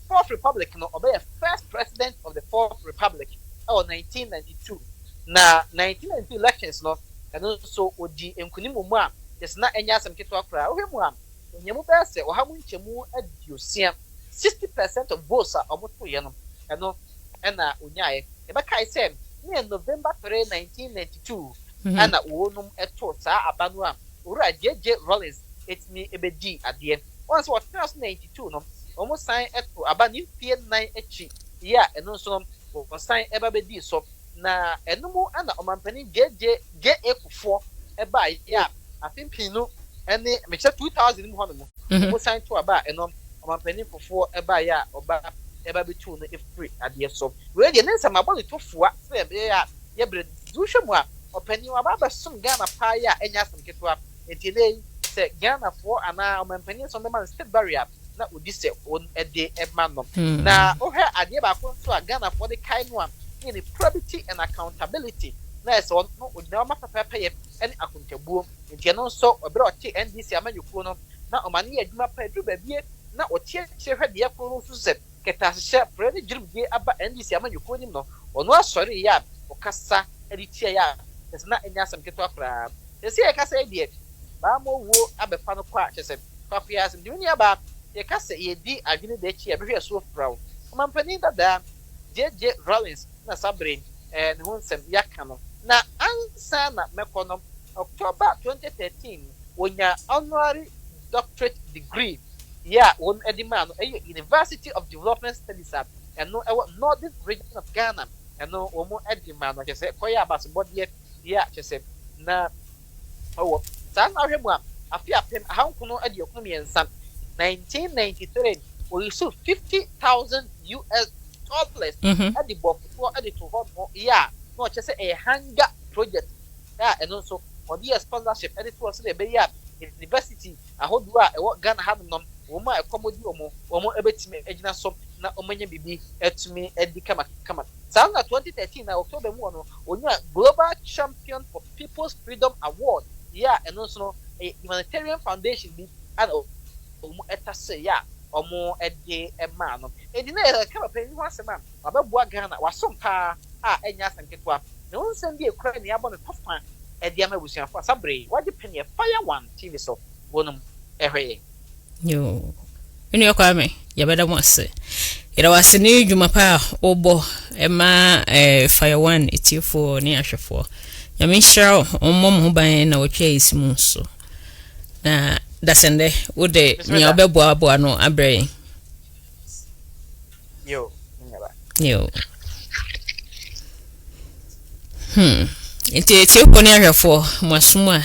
Fourth Republic no ɔbɛyɛ first president of the Fourth Republic ɛwɔ 1992 na 1992 elections no ɛno nso odi nkunimu mu a yɛsɛ na ɛnyɛ asɛm ketewa koraa wohwɛ mu a onyɛmu bɛyɛ sɛ ɔha mu nkyɛmu aduosia 60% of votes a ɔmo to yɛ no ɛno ɛna onyaeɛ yɛbɛkae sɛ ne November 3 1992 ɛna wɔnom ɛto saa aba no a owura JJ Rawlings etimi ebedi adeɛ wɔn nso wɔtena so 92 no wɔn san ɛto aba ne mfie 9 akyi yɛ a ɛno nso no wɔn san ɛba bedi so na ɛno mu ana ɔmampanin JA Kufuor ɛba yɛ a apimpin no ɛne mekyɛ 2000 mu hɔ no mu wɔn san to aba ɛno ɔmampanin Kufuor ɛba yɛ a ɔba ɛba betu no efiri adeɛ so wei deɛ ne nsɛm abɔ ne tofoa sɛ ɛbɛyɛ a yɛbrɛ duhwɛ mu a ɔpanin waba bɛsom Ghana paa yɛ a ɛnyɛ asɛm ketewa enti ne sɛ Ghana foɔ anaa ɔmampanin sɛ ɔbɛma no state barrier na odi sɛ wɔn ɛde ɛma no na ɔhwɛ adeɛ baako nso a Ghana foɔ de kae no a ne probity and accountability na ɛsɛ wɔn no ogyina wɔn apapɛpɛ yɛ ɛne akontabuo nti ɛno nso ɔbɛrɛ ɔte NDC amanyɔkuo no na ɔma ne yɛ adwuma pa aduru baabie na ɔte akyire hwɛ deɛ koro no nso sɛ kɛtɛ ahyehyɛ pɛrɛ ne gyirimdie aba NDC amanyɔkuo nim no ɔno asɔre yɛ a ɔkasa ɛde tia yɛ a ɛsɛ na ɛnyɛ asɛm ketewa koraa ɛsɛ yɛ kasa yɛ deɛ baamo wuo abɛfa no kɔ a kyɛ sɛ kwafo yɛ asɛm deɛ ɔni aba yɛ kasa yɛdi adwene da akyi a bɛhwɛ so firaw ɔmampanin dadaa JJ Rawlings na sabre ne ho nsɛm yɛaka no na ansa na mɛkɔ no October 2013 wonya honorary doctorate degree yɛ a wɔn ɛde maa no ɛyɛ University of Development Studies a ɛno ɛwɔ Northern Region of Ghana ɛno wɔn ɛde maa no kyɛ sɛ kɔyɛ abasebɔdeɛ yɛ a kyɛ sɛ na ɔwɔ saa na ahwɛ mu a afi apem ahankono ɛde ɔkono mmiɛnsa 1993 we receive $50,000 ɛde bɔ fofoɔ ɛde to hɔ no yɛ a na ɔkyɛ sɛ ɛyɛ hanga project a ɛno nso ɔde yɛ sponsorship ɛde to hɔ sɛ ɛbɛyɛ a university ahodoɔ a ɛwɔ Ghana hanom no wɔn a ɛkɔmɔdi wɔn ɛbɛtumi agyina so na wɔn anya bibi ɛtumi ɛdi kama saa na 2013 na October mu no onyaa Global Champion for People's Freedom Award yɛ a ɛno nso no ɛyɛ Humanitarian Foundation bi ana wɔn ɛtase yɛ a wɔn ɛde ɛmaa no ɛdi na yɛ kama panyin ho asɛm a wabɛboa Ghana wasom paa a ɛnya asɛm ketewa na wɔn nsɛm bi ekura ne abɔ ne tɔfa ɛde ama abusuafo asabere wagye panyin Fire One TV so wɔnom ɛhwɛ yɛ. Yo, inu yoko me yabada mo ase. Ira wase ni dwuma pa obo ema Fire One etifo ni ahwefo. Ya me share ommom ho ban na wotwa isimu so. Na dasende wode nya obeboa no abre. Yo, nyaba. Yo. Enti etifo ni ahwefo mwasuma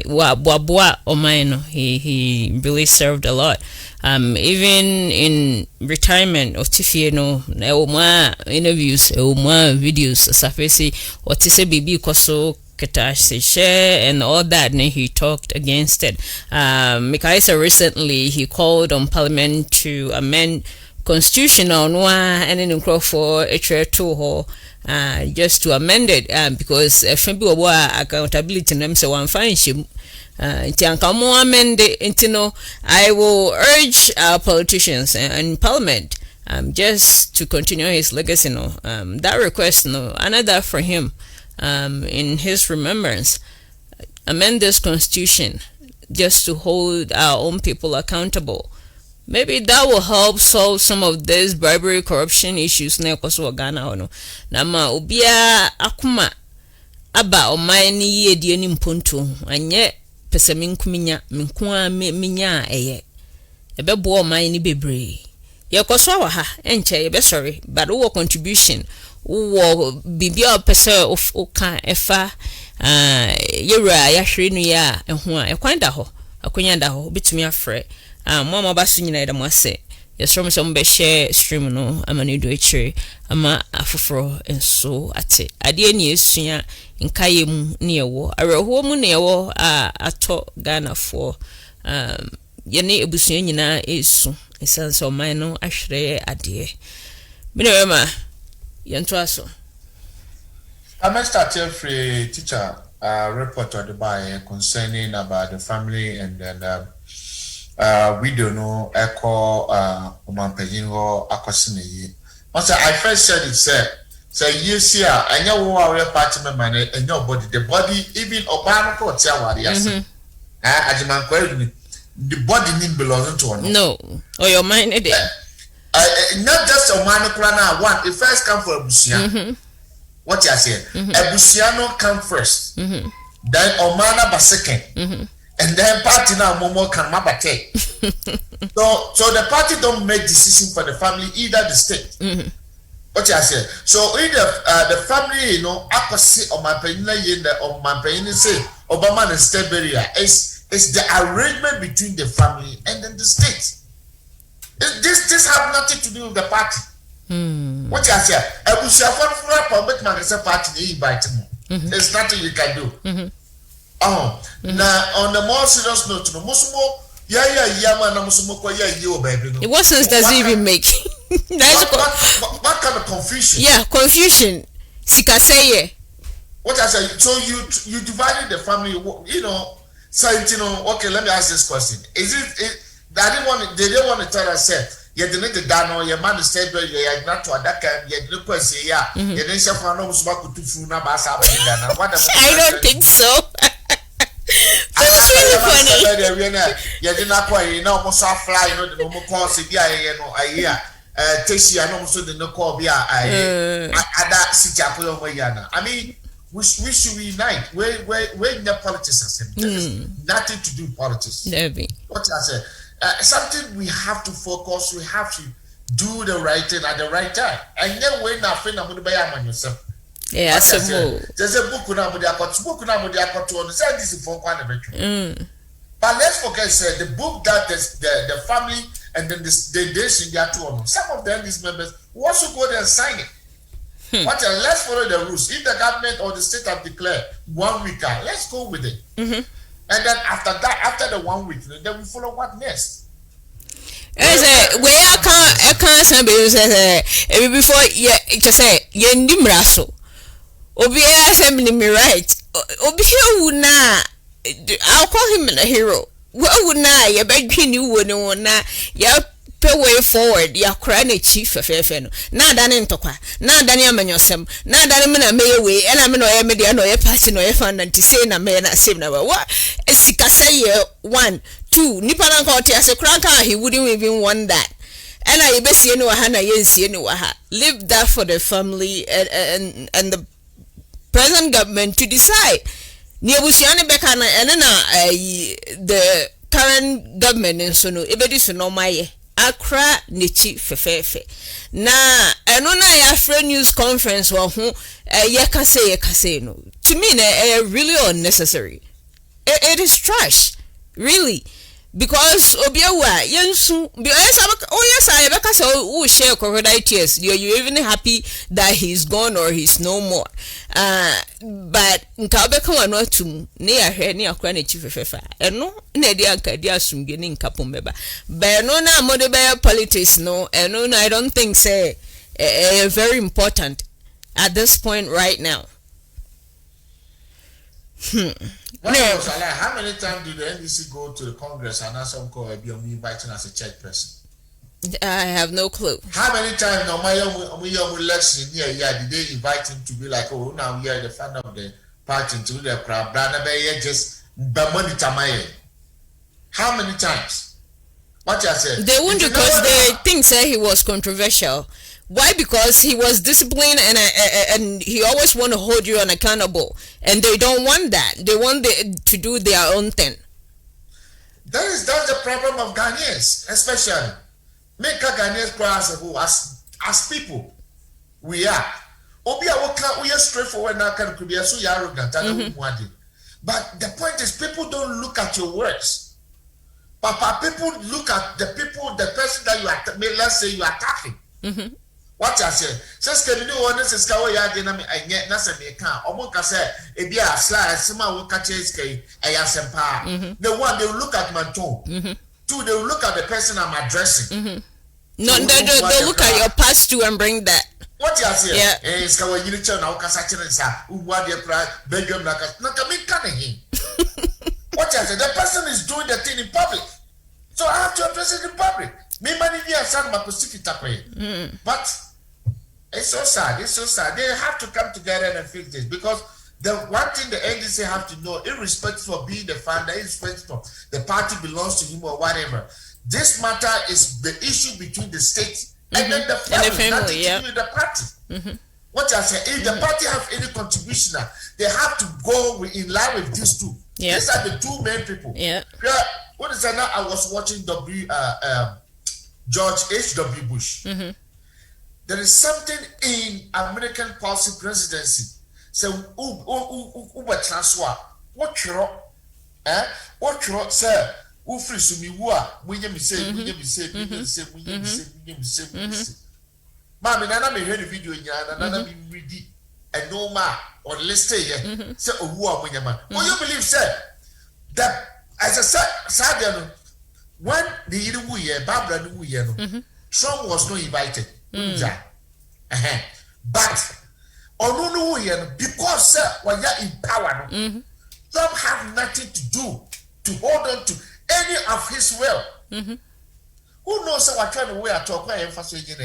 wa boa oman no he really served a lot. Even in retirement of Tifie no ma interviews ma videos safesi what is a baby koso ketash share and all that and he talked against it. Mikaisa recently he called on parliament to amend constitutional no and in for a chair to just to amend it because accountability them say one fine I will urge our politicians and parliament just to continue his legacy. That request, another for him in his remembrance. Amend this constitution just to hold our own people accountable maybe that will help solve some of these bribery corruption issues na ekoso Ghana ono. Na ma obia akuma aba oman ni yedie ni mponto anye pese minkuminya minkoa minya eye ebebo oman ni bebre yekoso wa ha enche yebe sorry but wo contribution wo bibia pese of oka efa yewra ya hwere nu ya eho a ekwanda ho akonya da ho bitumi afre mama basu nyina da mo ase yesrom so mbe share stream no amani do echire ama afoforo enso ate ade ni esua nkaye mu ne ewo areho mu ne ewo ato Ghana for yene ebusua nyina esu esanse o man no ahwere ade binema yento aso I start free teacher report on the by concerning about the family and then we don't know echo Omampejinho Akosine. Also, I first said it say yes here and your warrior party member and your body, the body even Obama court yes. The body need belonging to one. No, or your mind it. Not just Omano Krana one, it first come for Busia. What you say? Ebusiano come first. Then Omana ba second. And then party now Momo can mabate. So the party don't make decision for the family, either the state. What you say? So either the family, you know, opposite of my penina or my penina say Obama and state barrier is the arrangement between the family and then the state. This have nothing to do with the party. What you say? There's nothing you can do. Now on the more serious note, Musumo, it what sense does it even make? What kind of confusion? Yeah, confusion. Sika say what I say? So you divided the family, you know. So you know, okay. Let me ask this question: Is it? They didn't want to tell us say. You didn't get down your man said you are not to Adaka, you didn't say, yeah, you didn't say for no smoke to Funa Basa. I don't think so. That's really funny. You did not quite, you know, most fly, you know, the normal course, you know, a year. Tessie, I know, so the no call be a that city. I mean, we should unite. Where the politics are nothing to do with politics. What I say? Something we have to focus, we have to do the right thing at the right time. And then when nothing, I'm going to buy a yourself. Yeah, there's a book now, but to understand this is for one of it. But let's forget, the book that the family and then the nation got to honor. Some of them, these members, will also go there and sign it. But let's follow the rules. If the government or the state have declared 1 week, let's go with it. And then after that, after the 1 week, then we follow what next. I can't say before you say Yendimraso. Obia family me right. Obia na I'll call him a hero. What would na ya bedwin you would na ya pay way forward ya crying chief of FNO. Na done in Toka, na Daniel Manosem, na Danimana may way, and I'm no media no passion or fund and to say na may not save never. What? Sika say 1, 2, Nippon County as a cranker, he wouldn't even want that. And I best you know Hannah yes, you know, leave that for the family and the present government to decide. Nebusiana Bekana and the current government and so no, ebedi no my Accra Nichi Fefefe. Na enona ya friend news conference wa hu yekase no. To me really unnecessary. It is trash. Really. Because obiawa yensu yes I beka so share crocodile tears. You even happy that he's gone or he's no more. But nka beka wano tum ne ahwe ne akra na chifefefa eno na dia nka dia asumge ne nka pombeba but no na mode be politics no eno na I don't think say very important at this point right now. How many times did the NDC go to the Congress and ask some call be inviting as a church person? I have no clue. How many times no my election here did they invite him to be like, oh, now we are the fan of the party to the crowd, Brana just Bamoni Tamaye? How many times? What you say? They won't because they think say he was controversial. Why? Because he was disciplined and he always want to hold you accountable, and they don't want that. They want to do their own thing. That's the problem of Ghanaians, especially. Make Ghanaians as people. We are. We are straightforward now. Could be so arrogant. But the point is, people don't look at your words. Papa, people look at the person that you are. Let's say you are attacking. What I say? Says can you want this is how you are dynamic and yet nothing may come. Omoka say, if you are slight, someone will catch his key, a yasempa. The one they will look at my tone. Two, they will look at the person I'm addressing. No, they look at your past too and bring that. What you say? Yeah. It's how you return our Kasachin and say, what you cry, Belgium like a Nakami Cunningham. What you say? The person is doing the thing in public. So I have to address it in public. Me money here, son, my Pacific Tapway. But it's so sad. It's so sad. They have to come together and fix this because the one thing the NDC have to know, irrespective of being the founder, irrespective of the party belongs to him or whatever, this matter is the issue between the state and then the family, yeah. The party. What I say, if the party have any contribution, they have to go in line with these two. Yeah. These are the two main people. Yeah. What is that now? I was watching George H.W. Bush. There is something in American policy presidency. So, Uber transfer. What you say? Who free to me? When you say, Mammy, Nana may hear the video in Yana, Nana be ready, and no ma or let's stay here. Say, oh, who are when your man? What you believe, sir? That as a sad, when the Iruye, Barbara Nuye, Trump was not invited. But because sir, when you're in power, Trump have nothing to do to hold on to any of his will. Who knows what trying to wear talk where emphasis?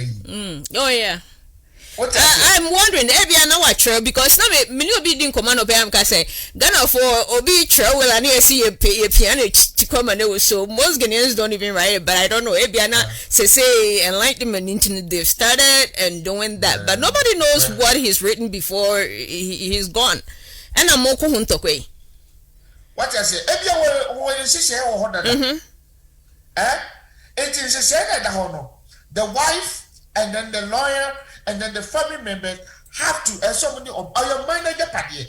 Oh yeah. I'm wondering, maybe I know what true because now me be doing command of am say Ghana for obi true well and see a piano to come and so most Ghanaians don't even write it, but I don't know. Maybe I not say enlightenment internet they've started and doing that, but nobody knows what he's written before he's gone. And I'm more kohunto what I say, maybe when you see it is a second the wife and then the lawyer and then the family members have to and so many of your manager party.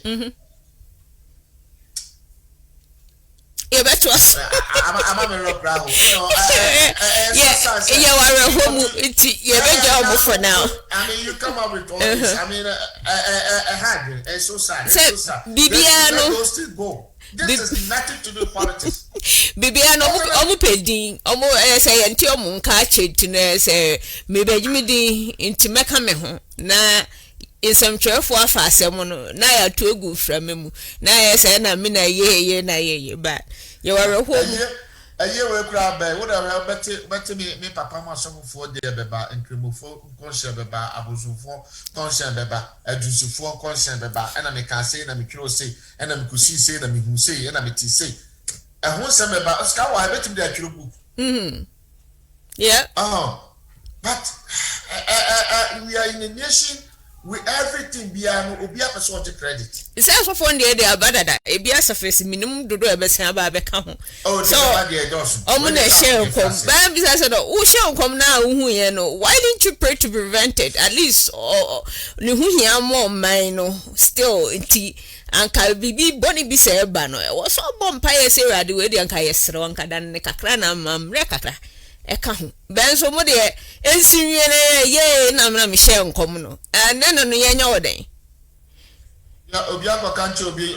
I'm a rock ground. For now. I mean, you come up with all this. I mean, it's so sad. It's so sad. Bibiano. Go. This is nothing to do with politics. Bibiano, omu pedi, omu say enti omu nka chetine say maybe Jimmy di inti meka me ho na insamchefo afa asem no na ya to egu frame mu na ya say na me na ye na ye but you were home a year we crab what I better me papa ma some for there beba incremofo conscience beba abusufo conscience beba adusufo conscience beba and I can say na me kiro say and I could see say na me hu say and I me ti say e ho say beba Oscar wa betim dey akiro book yeah but we are in a nation with everything beyond obia person credit. It's also for the idea about that. Ebia surface minimum do e be san ba be ka ho. So omuna share come. Ba bi say no, who share come na hu ye no. Why didn't you pray to prevent it? At least ni hu hia more mine no. Still nti anka bibi boni bi say ba no. E was so bomb pie say rade we di anka yesre wanka dan ne kakra na mamre kakra. Eka ho ben so mo de ensiwie na ye na me share nkom no no ye nya woden ya obianko kanche obi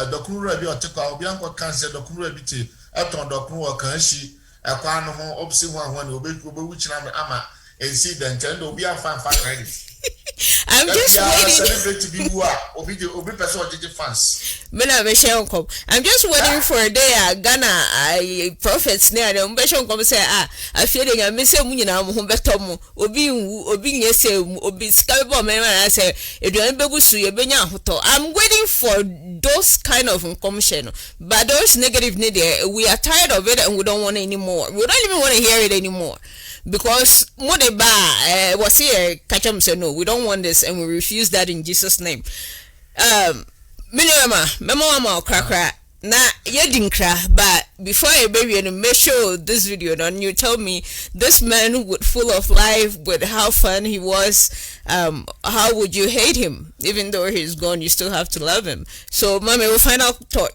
dokuru rabi oteka obianko kanse dokuru rabi ti eton dokuru o kan shi ekwa no ho obsi ho na obi wuchina ama incident and obi afa credit I'm just waiting. I'm just waiting for a day Ghana prophets near the Umbeshon come say I feeling I miss a munina Humbertomo obi yes obi scalable man I say I'm waiting for those kind of commission, but those negative media we are tired of it and we don't want it anymore. We don't even want to hear it anymore. Because Modeba was here, Kacham said no, we don't want this and we refuse that in Jesus' name. Memo crack na yedinkra, but before I bury and make sure this video done, you tell me this man would full of life with how fun he was. How would you hate him? Even though he's gone, you still have to love him. So Mama, we'll find out thought.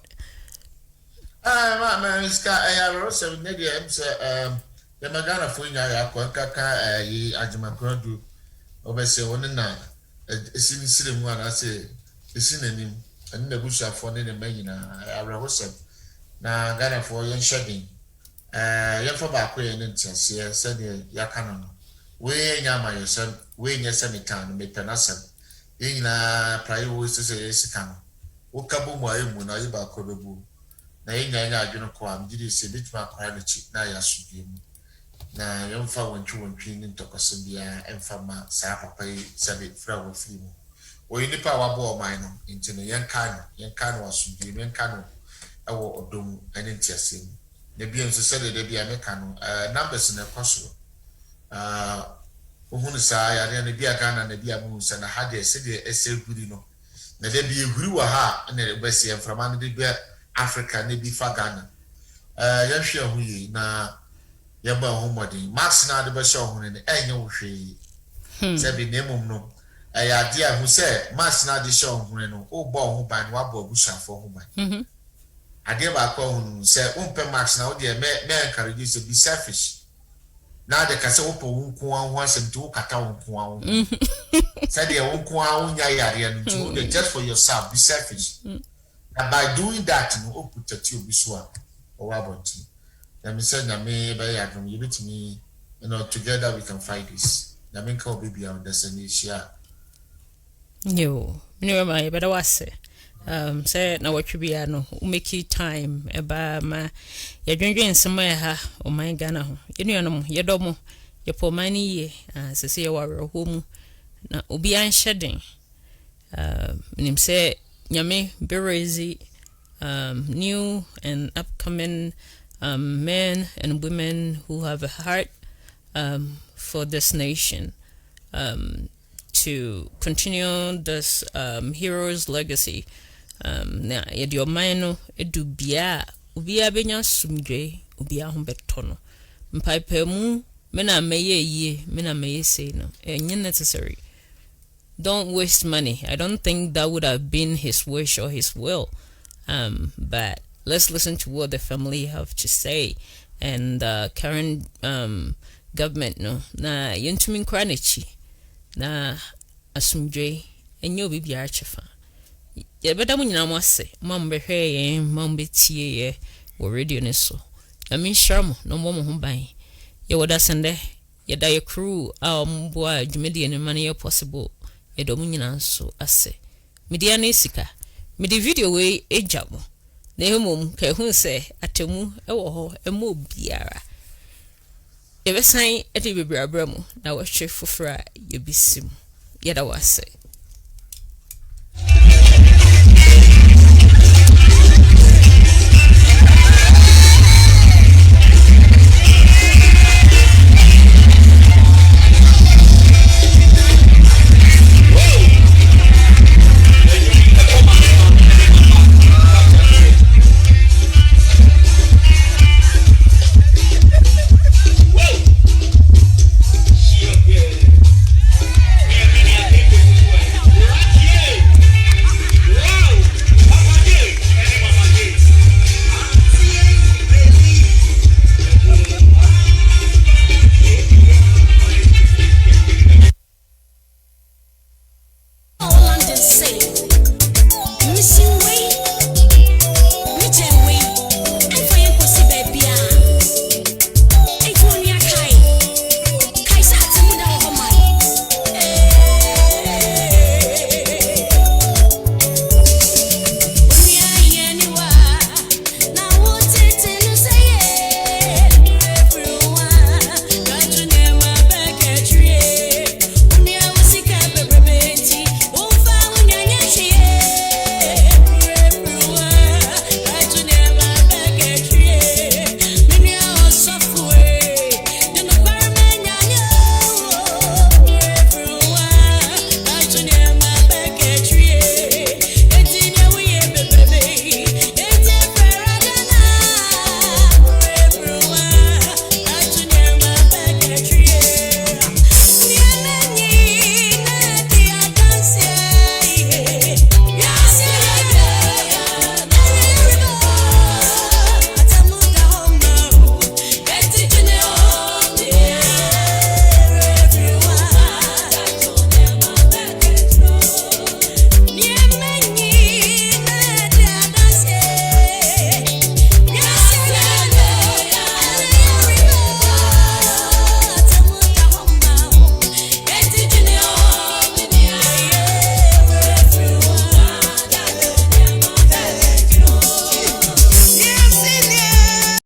The Magana Funya Quankaka, Ajimakradu, Obese, Onina, a sin one, I say, the synonym, and the bush for the Mayina, I was now Ghana for young shedding. Yafa Bakwe and Intia, said Yakanon. We Yama yourself, we in your semican, make Panasam. In a prior was to say, Sican. Okabu Moimu, Naiba Kodobu. Naina, you know, Quam, did you say, Litma Quality, Naya Sudim? Na yomfa wonchu wontwini ntokosebia emfama saa papa sabe fra wo fimu wo nipa wabo oman no ntino yenka no wasudie yenka no ewo odom ene ntiasem na bia nso sede de bia meka no numbers na koso ohunu saa yare na bia Ghana na bia mu nsa na hade sede eseguri no na de bia ehuri wa ha na bese emfama no de bia Africa na bi fa Ghana yahwe ahuyi na yaba homodi max na de be show ho ne enye wo hwe se bi nemum no ya dia hu se max na de show ho no o bo ho ban wa bo bushafo ho ban ade ba ko hu se umpe max na wo de me encourage se be selfish na de ka se wo po nko an ho asem ti wo kata wo nko an se de wo nko an nya yare no ti wo de just for yourself be selfish and by doing that no o protect you bisua o wa bonti. Let me say, Name, by Adam, you with me, together we can fight this. Name can be beyond destination. No, my better was say, now what you be, no, make you time, about my, you're drinking somewhere, or my Ghana, you know, your domo, your poor money, as I say, our home, now, Ubian shedding. Him say, Yame, very new and upcoming. Men and women who have a heart for this nation to continue this hero's legacy. Now, your mind, it do be a benya sumdre, ubia humbetono. Mpipemu, mena meye ye, mena meye say no, and necessary. Don't waste money. I don't think that would have been his wish or his will. But let's listen to what the family have to say and current government no na yentumi nkranichi na asumdwe enyo bibia achefa ye beda munyina mo ase mambehwe ye mambetie ye wo radio ne so na minshram no mo ho ban ye woda sende ye da ye crew mbo a dwumedi ne mane ye possible ye do munyina so ase media na sika medi video we ejamo na hemom ka hu se atemu ewo ho emo biara ebesan eti bebrabra mu na wo hwe fofora ye bisim yeda wase